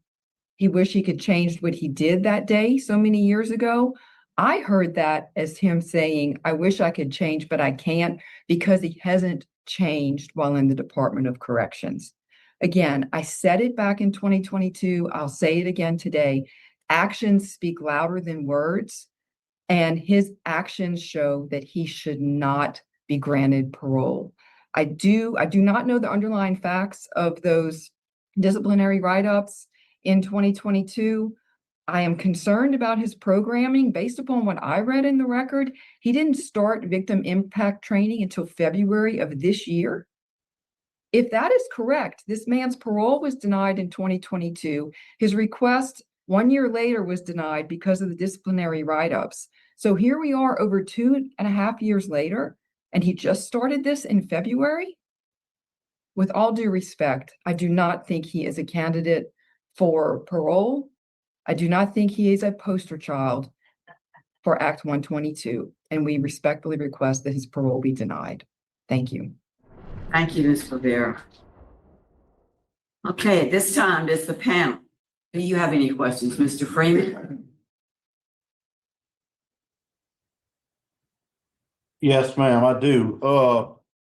he wished he could change what he did that day so many years ago. I heard that as him saying, I wish I could change, but I can't, because he hasn't changed while in the Department of Corrections. Again, I said it back in 2022. I'll say it again today. Actions speak louder than words, and his actions show that he should not be granted parole. I do not know the underlying facts of those disciplinary write-ups in 2022. I am concerned about his programming. Based upon what I read in the record, he didn't start victim impact training until February of this year. If that is correct, this man's parole was denied in 2022. His request 1 year later was denied because of the disciplinary write-ups. So here we are over 2.5 years later, and he just started this in February. With all due respect, I do not think he is a candidate for parole. I do not think he is a poster child for Act 122, and we respectfully request that his parole be denied. Thank you. Thank you, Ms. Rivera. Okay, at this time, does the panel, do you have any questions, Mr. Freeman? Yes, ma'am, I do.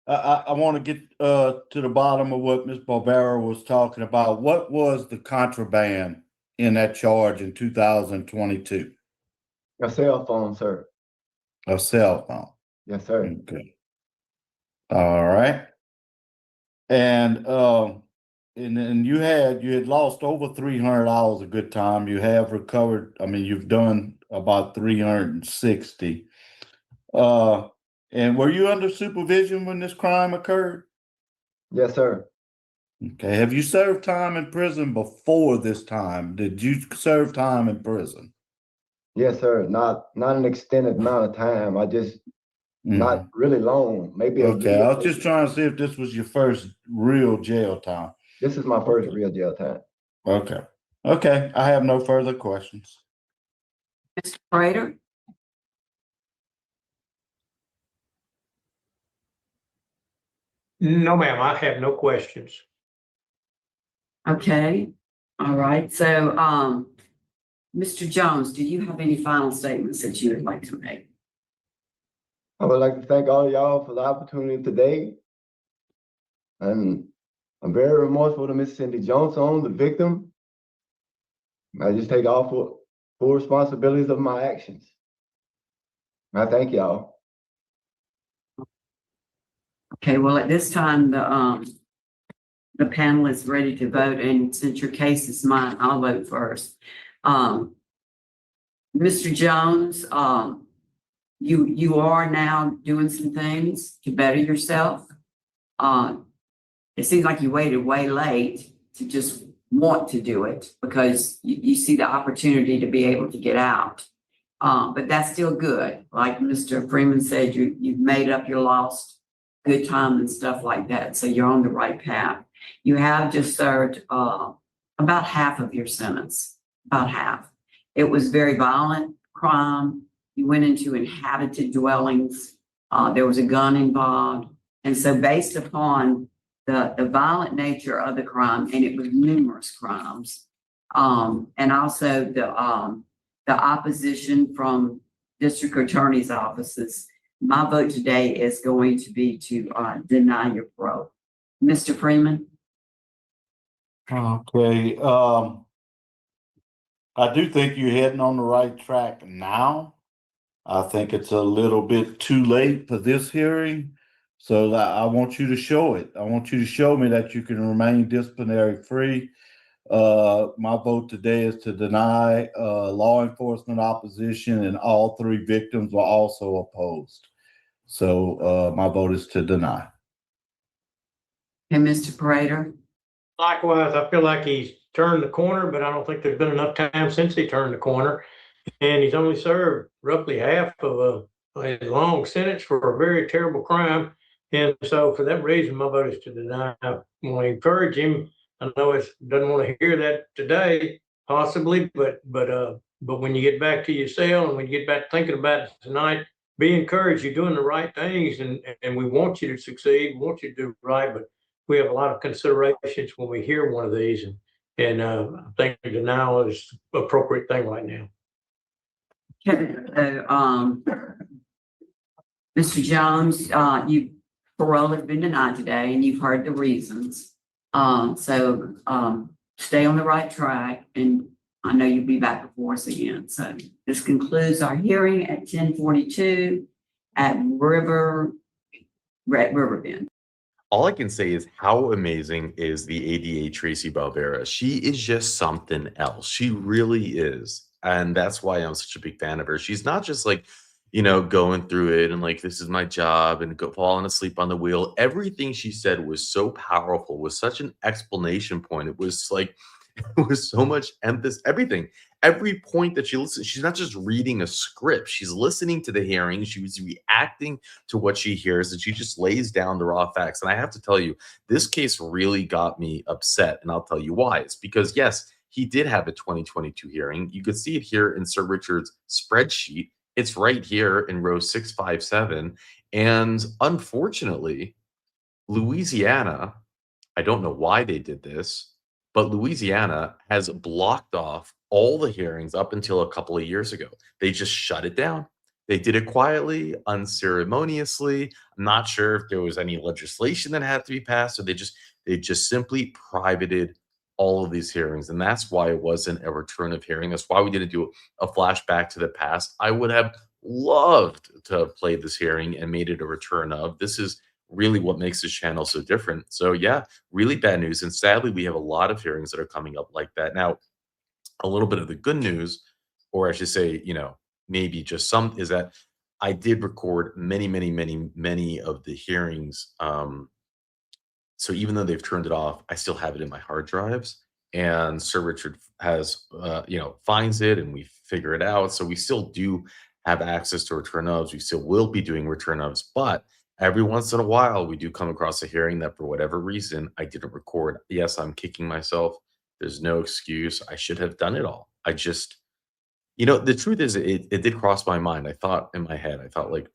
I want to get to the bottom of what Ms. Barbera was talking about. What was the contraband in that charge in 2022? A cell phone, sir. A cell phone. Yes, sir. Okay. All right. And you had lost over $300 a good time. You have recovered. I mean, you've done about 360. And were you under supervision when this crime occurred? Yes, sir. Okay. Have you served time in prison before this time? Did you serve time in prison? Yes, sir. Not an extended amount of time. I just not really long. Maybe a Okay. year. I was just trying to see if this was your first real jail time. This is my first real jail time. Okay. Okay. I have no further questions. Mr. Prater? No, ma'am, I have no questions. Okay, all right. So, Mr. Jones, do you have any final statements that you would like to make? I would like to thank all of y'all for the opportunity today. And I'm very remorseful to Miss Cindy Johnson, the victim. I just take all full responsibilities of my actions. I thank y'all. Okay, well, at this time, the panel is ready to vote, and since your case is mine, I'll vote first. Mr. Jones, you are now doing some things to better yourself. It seems like you waited way late to just want to do it because you see the opportunity to be able to get out. But that's still good. Like Mr. Freeman said, you've made up your lost good time and stuff like that. So you're on the right path. You have just served about half of your sentence, about half. It was very violent crime. You went into inhabited dwellings. There was a gun involved. And so based upon the violent nature of the crime, and it was numerous crimes, and also the opposition from district attorney's offices, my vote today is going to be to deny your parole. Mr. Freeman? Okay, I do think you're heading on the right track now. I think it's a little bit too late for this hearing. So I want you to show it. I want you to show me that you can remain disciplinary free. My vote today is to deny law enforcement opposition, and all 3 victims were also opposed. So my vote is to deny. And Mr. Prater? Likewise, I feel like he's turned the corner, but I don't think there's been enough time since he turned the corner. And he's only served roughly half of a long sentence for a very terrible crime. And so for that reason, my vote is to deny. I want to encourage him. I know it doesn't want to hear that today, possibly, but when you get back to your cell and when you get back thinking about it tonight, be encouraged. You're doing the right things, and we want you to succeed. We want you to do right, but we have a lot of considerations when we hear one of these, and I think denial is the appropriate thing right now. Mr. Jones, parole has been denied today, and you've heard the reasons. So stay on the right track, and I know you'll be back before us again. So this concludes our hearing at 10:42 at Riverbend. All I can say is how amazing is the ADA Tracy Barbera. She is just something else. She really is. And that's why I'm such a big fan of her. She's not just like, going through it and like, this is my job and falling asleep on the wheel. Everything she said was so powerful, was such an explanation point. It was like, it was so much emphasis, everything. Every point that she listens, she's not just reading a script. She's listening to the hearing. She was reacting to what she hears, and she just lays down the raw facts. And I have to tell you, this case really got me upset, and I'll tell you why. It's because, yes, he did have a 2022 hearing. You could see it here in Sir Richard's spreadsheet. It's right here in row 657. And unfortunately, Louisiana, I don't know why they did this, but Louisiana has blocked off all the hearings up until a couple of years ago. They just shut it down. They did it quietly, unceremoniously. I'm not sure if there was any legislation that had to be passed, or they just simply privated all of these hearings. And that's why it wasn't a return of hearing. That's why we didn't do a flashback to the past. I would have loved to have played this hearing and made it a return of. This is really what makes this channel so different. So yeah, really bad news. And sadly, we have a lot of hearings that are coming up like that. Now, a little bit of the good news, or I should say, maybe just some, is that I did record many of the hearings. So even though they've turned it off, I still have it in my hard drives. And Sir Richard has, finds it, and we figure it out. So we still do have access to return ofs. We still will be doing return ofs, but every once in a while, we do come across a hearing that for whatever reason, I didn't record. Yes, I'm kicking myself. There's no excuse. I should have done it all. I just, the truth is it did cross my mind. I thought in my head, like,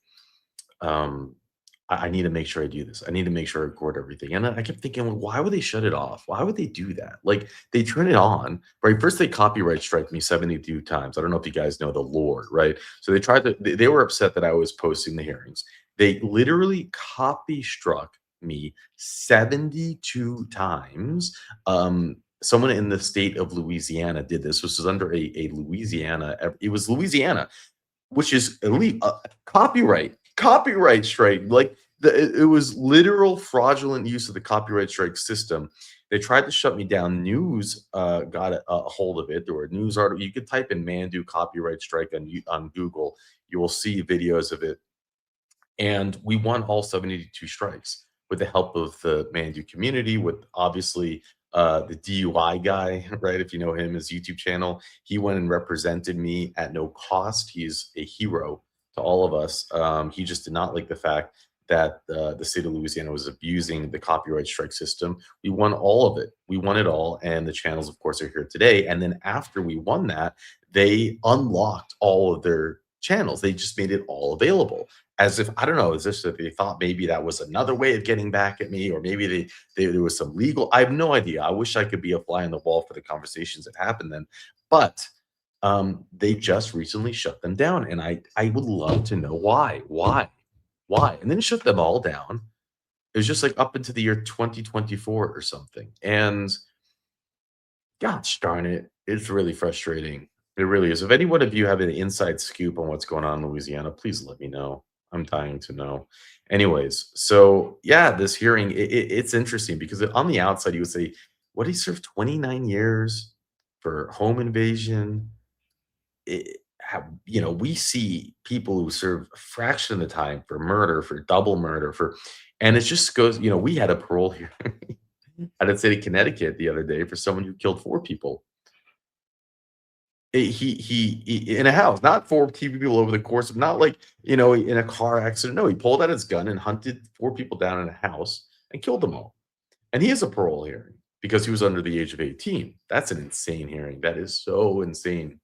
I need to make sure I do this. I need to make sure I record everything. And I kept thinking, well, why would they shut it off? Why would they do that? Like, they turn it on, right? First, they copyright strike me 72 times. I don't know if you guys know the lore, right? So they were upset that I was posting the hearings. They literally copy struck me 72 times. Someone in the state of Louisiana did this. This was under a Louisiana. It was Louisiana, which is copyright strike. Like it was literal fraudulent use of the copyright strike system. They tried to shut me down. News got a hold of it. There were news articles. You could type in Mandoo copyright strike on Google. You will see videos of it. And we won all 72 strikes with the help of the Mandoo community, with obviously the DUI guy, right? If you know him, his YouTube channel, he went and represented me at no cost. He's a hero to all of us. He just did not like the fact that the state of Louisiana was abusing the copyright strike system. We won all of it. We won it all. And the channels, of course, are here today. And then after we won that, they unlocked all of their channels. They just made it all available. As if, I don't know, is this that they thought maybe that was another way of getting back at me, or maybe there was some legal, I have no idea. I wish I could be a fly on the wall for the conversations that happened then. But they just recently shut them down. And I would love to know why. And then shut them all down. It was just like up into the year 2024 or something. And gosh darn it, it's really frustrating. It really is. If any one of you have an inside scoop on what's going on in Louisiana, please let me know. I'm dying to know. Anyways, so yeah, this hearing, it's interesting because on the outside, you would say, what, he served 29 years for home invasion? We see people who serve a fraction of the time for murder, for double murder, and it just goes, we had a parole hearing out of state of Connecticut the other day for someone who killed 4 people. He in a house, not 4 people over the course of, not like, in a car accident. No, he pulled out his gun and hunted 4 people down in a house and killed them all. And he has a parole hearing because he was under the age of 18. That's an insane hearing. That is so insane.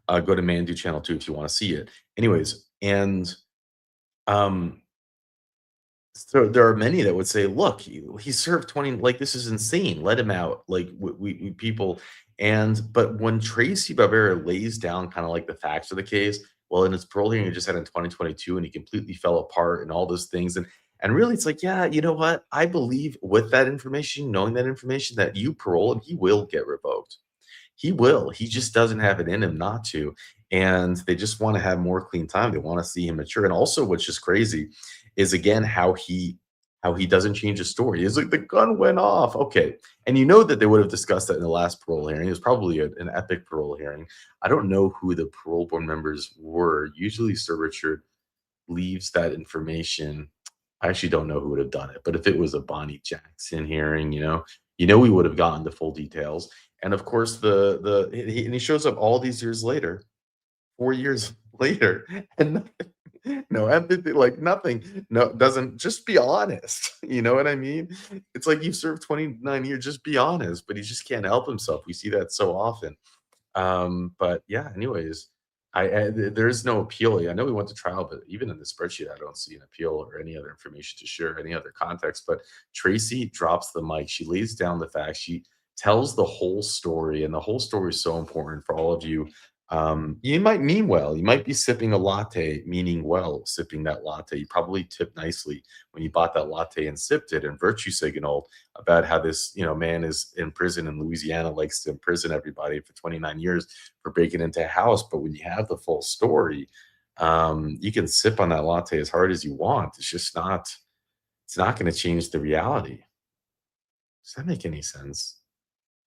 Go to Mandoo channel 2 if you want to see it. Anyways, and so there are many that would say, look, he served 20, like, this is insane. Let him out. Like, we people. But when Tracy Barbera lays down kind of like the facts of the case, well, in his parole hearing he just had in 2022, and he completely fell apart and all those things. And really, it's like, yeah, you know what? I believe with that information, knowing that information, that you parole him, he will get revoked. He will. He just doesn't have it in him not to. And they just want to have more clean time. They want to see him mature. And also, what's just crazy is, again, how he doesn't change his story. It's like, the gun went off. Okay. And you know that they would have discussed that in the last parole hearing. It was probably an epic parole hearing. I don't know who the parole board members were. Usually Sir Richard leaves that information. I actually don't know who would have done it. But if it was a Bonnie Jackson hearing, we would have gotten the full details. And of course, he shows up all these years later, 4 years later, and nothing, no empathy, like nothing. No, doesn't, just be honest. You know what I mean? It's like, you served 29 years, just be honest. But he just can't help himself. We see that so often. But yeah, anyways, there's no appeal. I know we went to trial, but even in the spreadsheet, I don't see an appeal or any other information to share, any other context. But Tracy drops the mic. She lays down the facts. She tells the whole story, and the whole story is so important for all of you. You might mean well. You might be sipping a latte, meaning well, sipping that latte. You probably tipped nicely when you bought that latte and sipped it, and virtue signaled about how this, man is in prison in Louisiana, likes to imprison everybody for 29 years for breaking into a house. But when you have the full story, you can sip on that latte as hard as you want. It's not going to change the reality. Does that make any sense?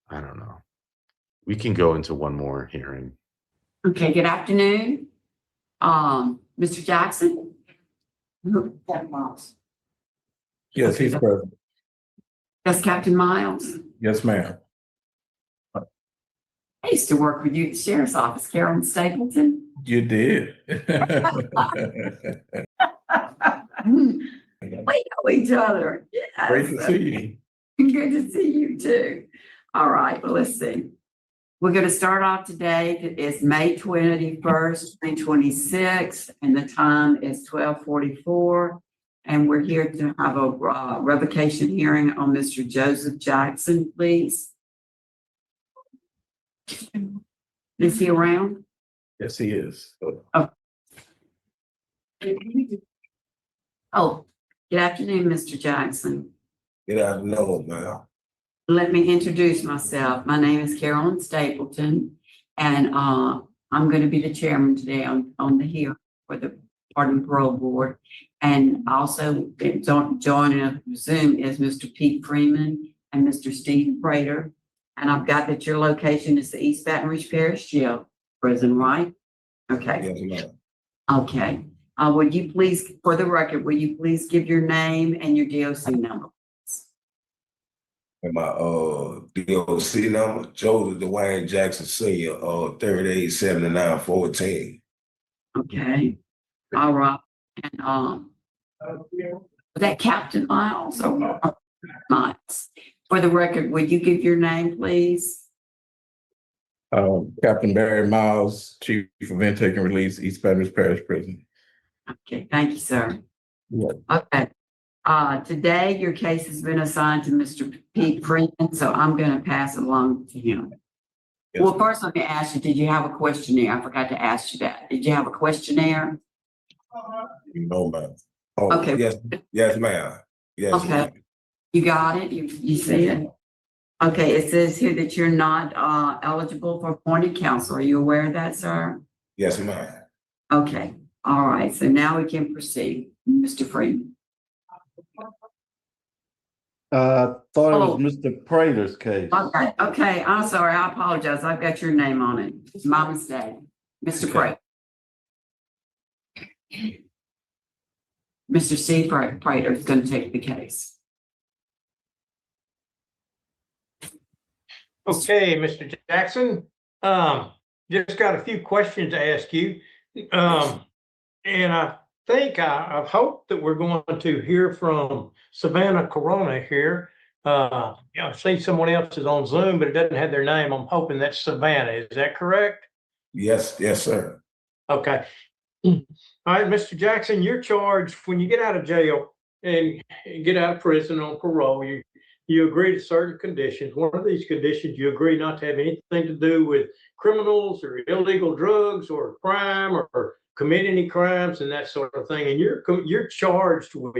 I don't know. We can go into one more hearing. Okay, good afternoon. Mr. Jackson? Captain Miles. Yes, he's present. That's Captain Miles. Yes, ma'am. I used to work with you at the Sheriff's Office, Carolyn Stapleton. You did. We know each other. Yes. Great to see you. Good to see you too. All right, well, let's see. We're going to start off today. It's May 21st, 2026, and the time is 12:44. And we're here to have a revocation hearing on Mr. Joseph Jackson, please. Is he around? Yes, he is. Oh, good afternoon, Mr. Jackson. Good afternoon, ma'am. Let me introduce myself. My name is Carolyn Stapleton, and I'm going to be the chairman today on the hearing for the Pardon and Parole Board. And also joining us Zoom is Mr. Pete Freeman and Mr. Steve Prater. And I've got that your location is the East Baton Rouge Parish Jail prison, right? Okay. Yes, ma'am. Okay. Would you please, for the record, will you please give your name and your DOC number? And my DOC number, Joseph Dwayne Jackson Senior, 387914. Okay. All right. And that Captain Miles or Miles? For the record, would you give your name, please? Captain Barry Miles, Chief of Intake and Release, East Baton Rouge Parish Prison. Okay, thank you, sir. Yeah. Okay. Today your case has been assigned to Mr. Pete Freeman, so I'm going to pass it along to him. Yes. Well, first let me ask you, did you have a questionnaire? I forgot to ask you that. Did you have a questionnaire? No, ma'am. Oh, Okay. yes, ma'am. Yes, Okay. ma'am. You got it? You see it? Okay, it says here that you're not eligible for appointed counsel. Are you aware of that, sir? Yes, ma'am. Okay, all right. So now we can proceed, Mr. Freeman. Thought it was Mr. Prater's case. Okay, I'm sorry. I apologize. I've got your name on it. It's my mistake. Mr. Prater. Mr. Steve Prater is going to take the case. Okay, Mr. Jackson, just got a few questions to ask you. And I think I hope that we're going to hear from Savannah Corona here. I see someone else is on Zoom, but it doesn't have their name. I'm hoping that's Savannah. Is that correct? Yes, sir. Okay. All right, Mr. Jackson, you're charged when you get out of jail and get out of prison on parole. You agree to certain conditions. One of these conditions, you agree not to have anything to do with criminals or illegal drugs or crime or commit any crimes and that sort of thing. And you're charged with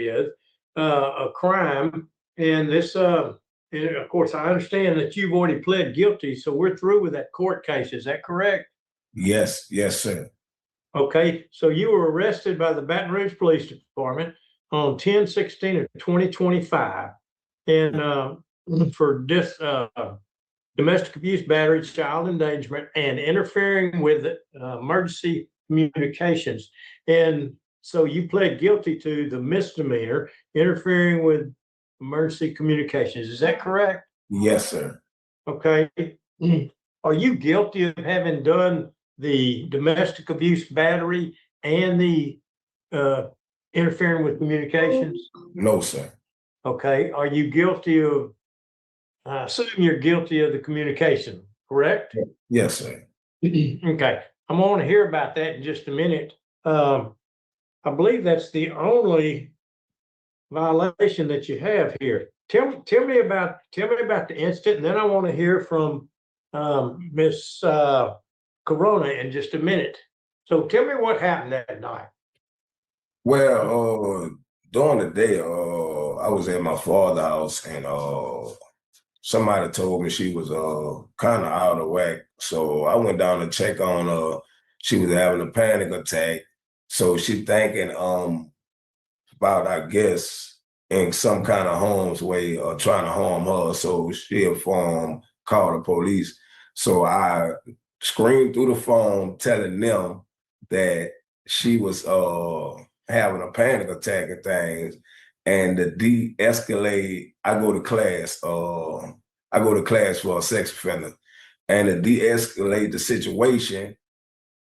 a crime. And this, and of course, I understand that you've already pled guilty. So we're through with that court case. Is that correct? Yes, sir. Okay. So you were arrested by the Baton Rouge Police Department on 10/16 of 2025. And for this domestic abuse, battery, child endangerment, and interfering with emergency communications. And so you pled guilty to the misdemeanor, interfering with emergency communications. Is that correct? Yes, sir. Okay. Are you guilty of having done the domestic abuse, battery, and the interfering with communications? No, sir. Okay, are you guilty of, I assume you're guilty of the communication, correct? Yes, sir. Okay, I'm going to hear about that in just a minute. I believe that's the only violation that you have here. Tell me about the incident, and then I want to hear from Miss Corona in just a minute. So tell me what happened that night. Well, during the day, I was at my father's house, and somebody told me she was kind of out of whack. So I went down to check on her. She was having a panic attack. So she thinking about, I guess, in some kind of harm's way, trying to harm her. So she called the police. So I screamed through the phone telling them that she was having a panic attack and things. And to de-escalate, I go to class for a sex offender. And to de-escalate the situation,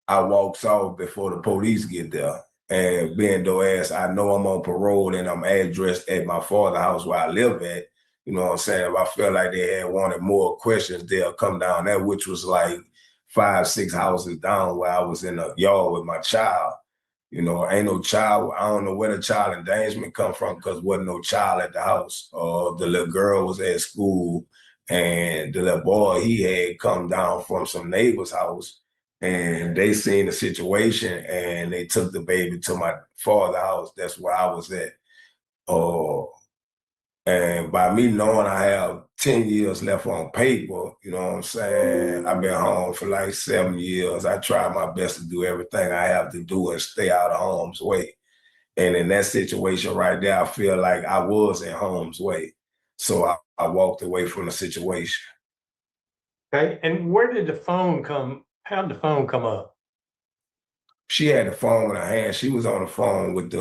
I walks off before the police get there. And being though as I know I'm on parole and I'm addressed at my father's house where I live at, you know what I'm saying? If I felt like they had wanted more questions, they'll come down there, which was like 5-6 houses down where I was in a yard with my child. You know, ain't no child. I don't know where the child endangerment come from because wasn't no child at the house. The little girl was at school, and the little boy, he had come down from some neighbor's house, and they seen the situation, and they took the baby to my father's house. That's where I was at. And by me knowing I have 10 years left on paper, you know what I'm saying? I've been home for like 7 years. I try my best to do everything I have to do and stay out of harm's way. And in that situation right there, I feel like I was in harm's way. So I I walked away from the situation. Okay, and where did the phone come? How did the phone come up? She had the phone in her hand. She was on the phone with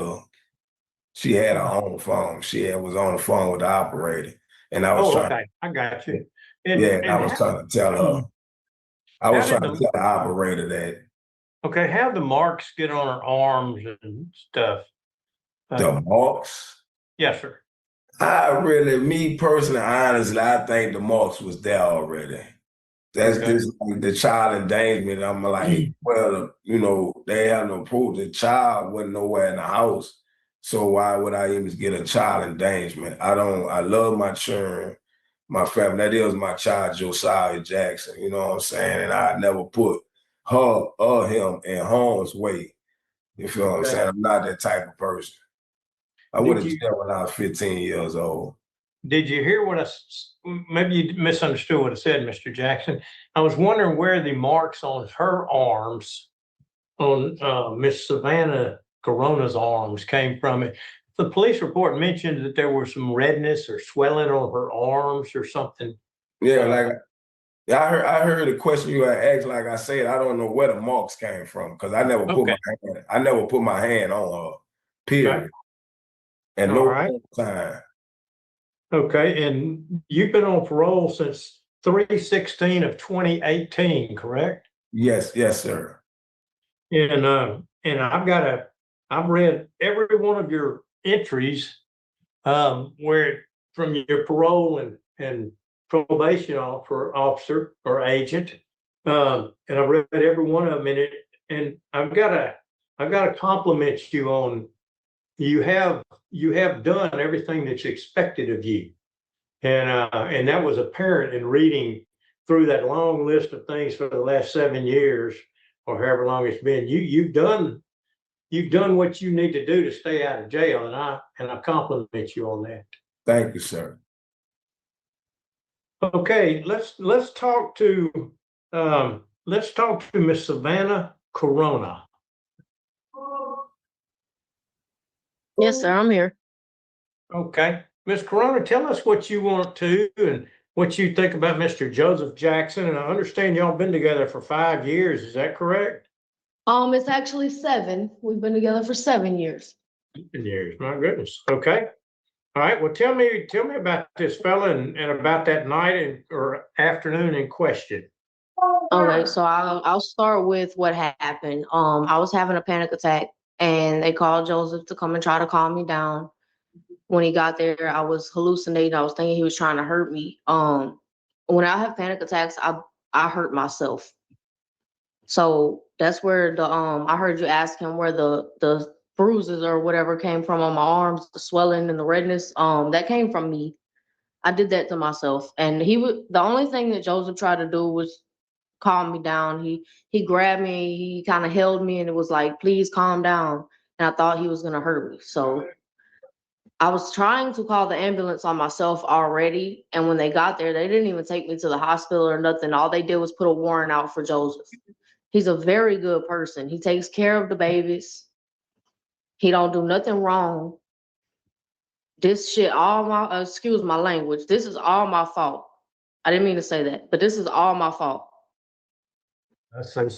she had her own phone. Was on the phone with the operator. And I was trying. Okay, I got you. And I was trying to tell her. I was how trying did to tell the operator that. Okay, how the marks get on her arms and stuff? The marks? Yes, sir. Me personally, honestly, I think the marks was there already. That's just like the child endangerment. I'm like, well, they have no proof. The child wasn't nowhere in the house. So why would I even get a child endangerment? I love my children, my family. That is my child, Josiah Jackson. You know what I'm saying? And I never put her or him in harm's way. You feel what I'm saying? I'm not that type of person. I would have jailed when I was 15 years old. Did you hear what maybe you misunderstood what I said, Mr. Jackson? I was wondering where the marks on her arms, on Miss Savannah Corona's arms came from. The police report mentioned that there was some redness or swelling on her arms or something. Yeah, I heard the question you had asked. Like I said, I don't know where the marks came from because I never put my hand on her. Period. Okay. And All no right. time. Okay, and you've been on parole since 3/16 of 2018, correct? Yes, sir. And I've read every one of your entries, where from your parole and probation officer or agent, and I've read every one of them in it, and I've got to compliment you on you have done everything that's expected of you. And that was apparent in reading through that long list of things for the last 7 years or however long it's been. You've done what you need to do to stay out of jail, and I compliment you on that. Thank you, sir. Okay, let's talk to Miss Savannah Corona. Yes, sir, I'm here. Okay, Miss Corona, tell us what you want to and what you think about Mr. Joseph Jackson. And I understand y'all been together for 5 years. Is that correct? It's actually 7. We've been together for 7 years. 7 years. My goodness. Okay. All right. Well, tell me about this fella and about that night or afternoon in question. Okay, so I'll start with what happened. I was having a panic attack, and they called Joseph to come and try to calm me down. When he got there, I was hallucinating. I was thinking he was trying to hurt me. When I have panic attacks, I hurt myself. So that's where I heard you ask him where the bruises or whatever came from on my arms, the swelling and the redness. That came from me. I did that to myself. And the only thing that Joseph tried to do was calm me down. He grabbed me, he kind of held me, and it was like, please calm down. And I thought he was gonna hurt me. So I was trying to call the ambulance on myself already. And when they got there, they didn't even take me to the hospital or nothing. All they did was put a warrant out for Joseph. He's a very good person. He takes care of the babies. He don't do nothing wrong. This shit, excuse my language. This is all my fault. I didn't mean to say that, but this is all my fault.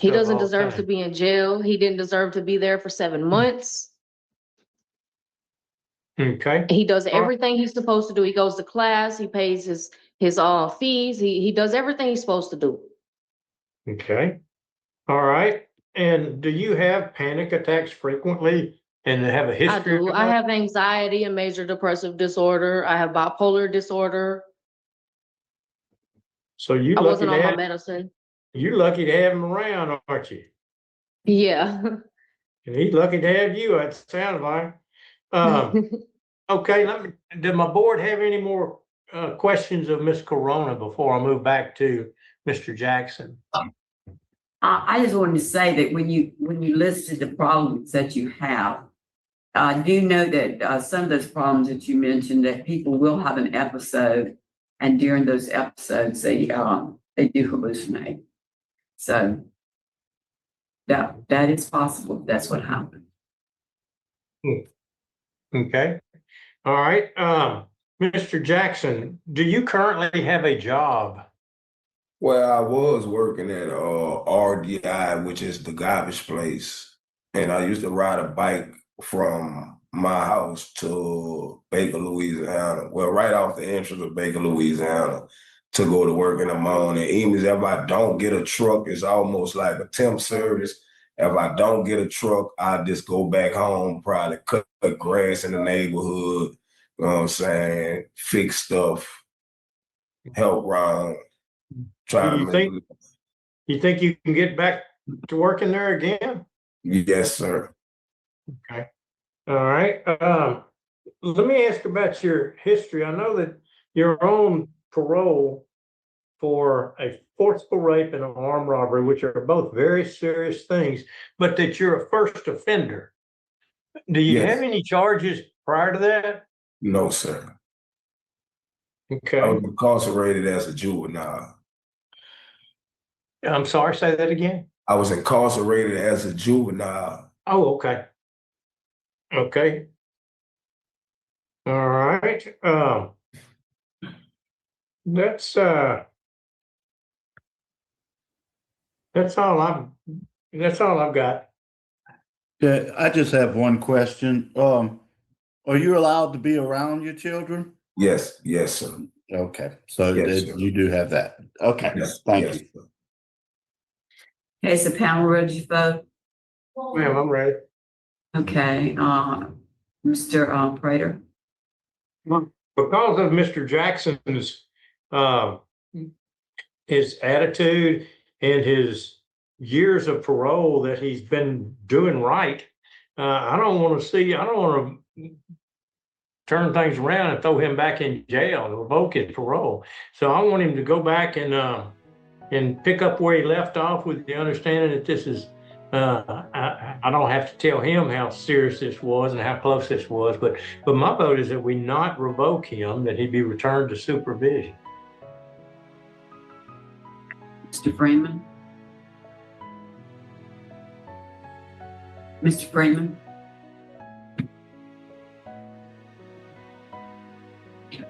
He doesn't deserve to be in jail. He didn't deserve to be there for 7 months. Okay. He does everything he's supposed to do. He goes to class. He pays his fees. He does everything he's supposed to do. Okay. All right. And do you have panic attacks frequently and have a history? I do. I have anxiety and major depressive disorder. I have bipolar disorder. So I wasn't on my medicine. You're lucky to have him around, aren't you? Yeah. And he's lucky to have you, it sounds like. Okay, did my board have any more questions of Miss Corona before I move back to Mr. Jackson? I just wanted to say that when you listed the problems that you have, I do know that some of those problems that you mentioned, that people will have an episode, and during those episodes they do hallucinate. So that is possible. That's what happened. Okay. All right. Mr. Jackson, do you currently have a job? Well, I was working at RDI, which is the garbage place, and I used to ride a bike from my house to Baker, Louisiana. Well, right off the entrance of Baker, Louisiana, to go to work in the morning. Even if I don't get a truck, it's almost like a temp service. If I don't get a truck, I just go back home, probably cut grass in the neighborhood, you know what I'm saying, fix stuff, help around, try to Do you make. think you can get back to working there again? Yes, sir. Okay. All right. Let me ask about your history. I know that you're on parole for a forcible rape and an armed robbery, which are both very serious things, but that you're a first offender. Do you Yes. have any charges prior to that? No, sir. I Okay. was incarcerated as a juvenile. I'm sorry, say that again. I was incarcerated as a juvenile. Oh, okay. Okay. All right. That's that's all I've got. Yeah, I just have one question. Are you allowed to be around your children? Yes, yes, sir. Okay, so Yes, sir. you do have that. Okay, Yes, thank yes, you. sir. Okay, so panel ready to vote? Ma'am, I'm ready. Okay, Mr. Prater? Because of Mr. Jackson's his attitude and his years of parole that he's been doing right, I don't want to turn things around and throw him back in jail and revoke his parole. So I want him to go back and pick up where he left off with the understanding that this is, I don't have to tell him how serious this was and how close this was, but my vote is that we not revoke him, that he be returned to supervision. Mr. Freeman? Mr. Freeman?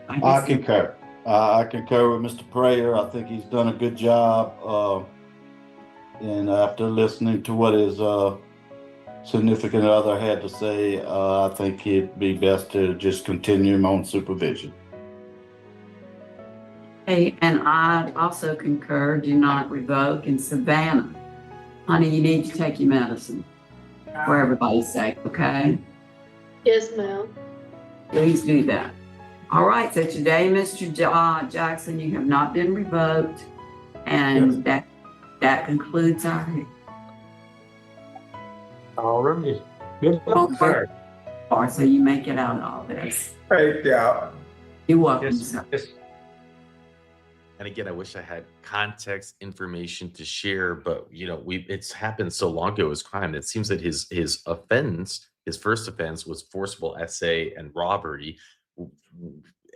I concur. I concur with Mr. Prayer. I think he's done a good job. And after listening to what his significant other had to say, I think it'd be best to just continue him on supervision. Hey, and I also concur, do not revoke. And Savannah, honey, you need to take your medicine for everybody's sake, okay? Yes, ma'am. Please do that. All right, so today, Mr. Jackson, you have not been revoked, and that concludes our hearing. All right. Good luck, sir. Or so you make it out of all this. Thank you. You're welcome, Yes, sir. yes. And again, I wish I had context information to share, but it's happened so long ago as crime. It seems that his first offense was forcible essay and robbery,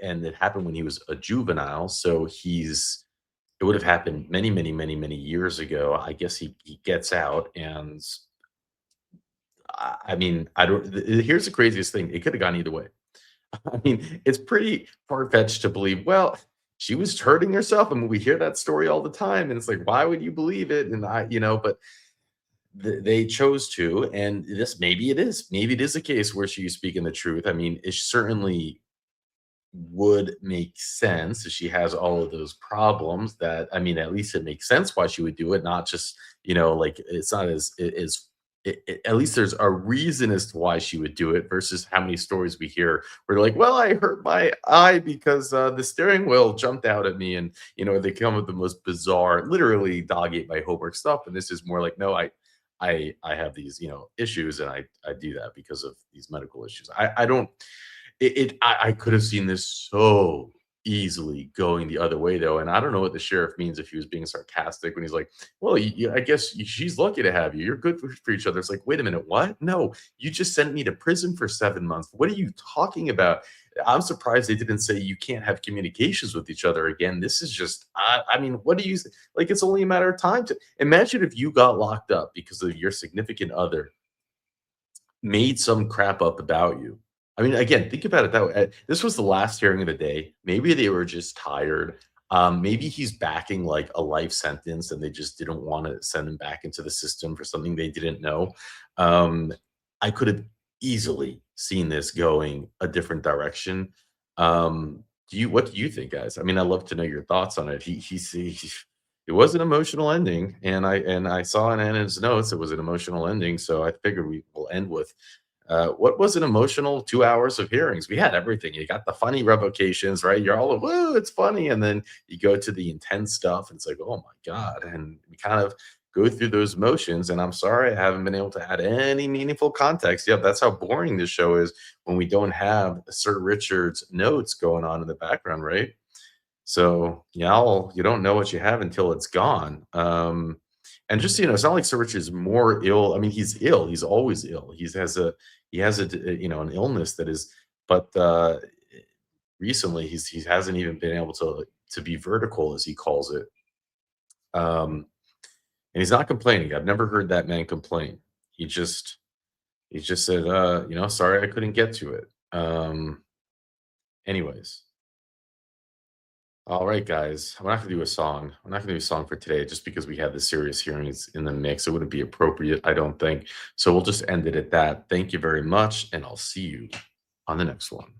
and it happened when he was a juvenile. So it would have happened many, many, many, many years ago. I guess he gets out, and I mean, here's the craziest thing. It could have gone either way. I mean, it's pretty far-fetched to believe, well, she was hurting herself. I mean, we hear that story all the time, and it's like, why would you believe it? And but they chose to, and maybe it is a case where she's speaking the truth. I mean, it certainly would make sense if she has all of those problems. That, I mean, at least it makes sense why she would do it, not just like it's not as at least there's a reason as to why she would do it, versus how many stories we hear where they're like, well, I hurt my eye because the steering wheel jumped out at me, and they come with the most bizarre, literally dog ate my homework stuff. And this is more like, no, I have these issues, and I do that because of these medical issues. I could have seen this so easily going the other way, though. And I don't know what the sheriff means, if he was being sarcastic when he's like, well, I guess she's lucky to have you. You're good for each other. It's like, wait a minute, what? No, you just sent me to prison for 7 months. What are you talking about? I'm surprised they didn't say you can't have communications with each other again. This is just, I mean, what do you, like, it's only a matter of time to imagine if you got locked up because of your significant other made some crap up about you. I mean, again, think about it that way. This was the last hearing of the day. Maybe they were just tired. Maybe he's backing like a life sentence and they just didn't want to send him back into the system for something they didn't know. I could have easily seen this going a different direction. What do you think, guys? I mean, I'd love to know your thoughts on it. It was an emotional ending, and I saw in Anna's notes it was an emotional ending, so I figured we will end with what was an emotional 2 hours of hearings. We had everything. You got the funny revocations, right? You're all, woo, it's funny. And then you go to the intense stuff, and it's like, oh my God. And we kind of go through those motions. And I'm sorry, I haven't been able to add any meaningful context. Yep, that's how boring this show is when we don't have Sir Richard's notes going on in the background, right? So y'all, you don't know what you have until it's gone. And just, it's not like Sir Richard's more ill. I mean, he's ill. He's always ill. He has a an illness that is, but recently he hasn't even been able to be vertical, as he calls it. And he's not complaining. I've never heard that man complain. He just said, sorry, I couldn't get to it. Anyways. All right, guys. We're not going to do a song. We're not going to do a song for today just because we had the serious hearings in the mix. It wouldn't be appropriate, I don't think. So we'll just end it at that. Thank you very much, and I'll see you on the next one.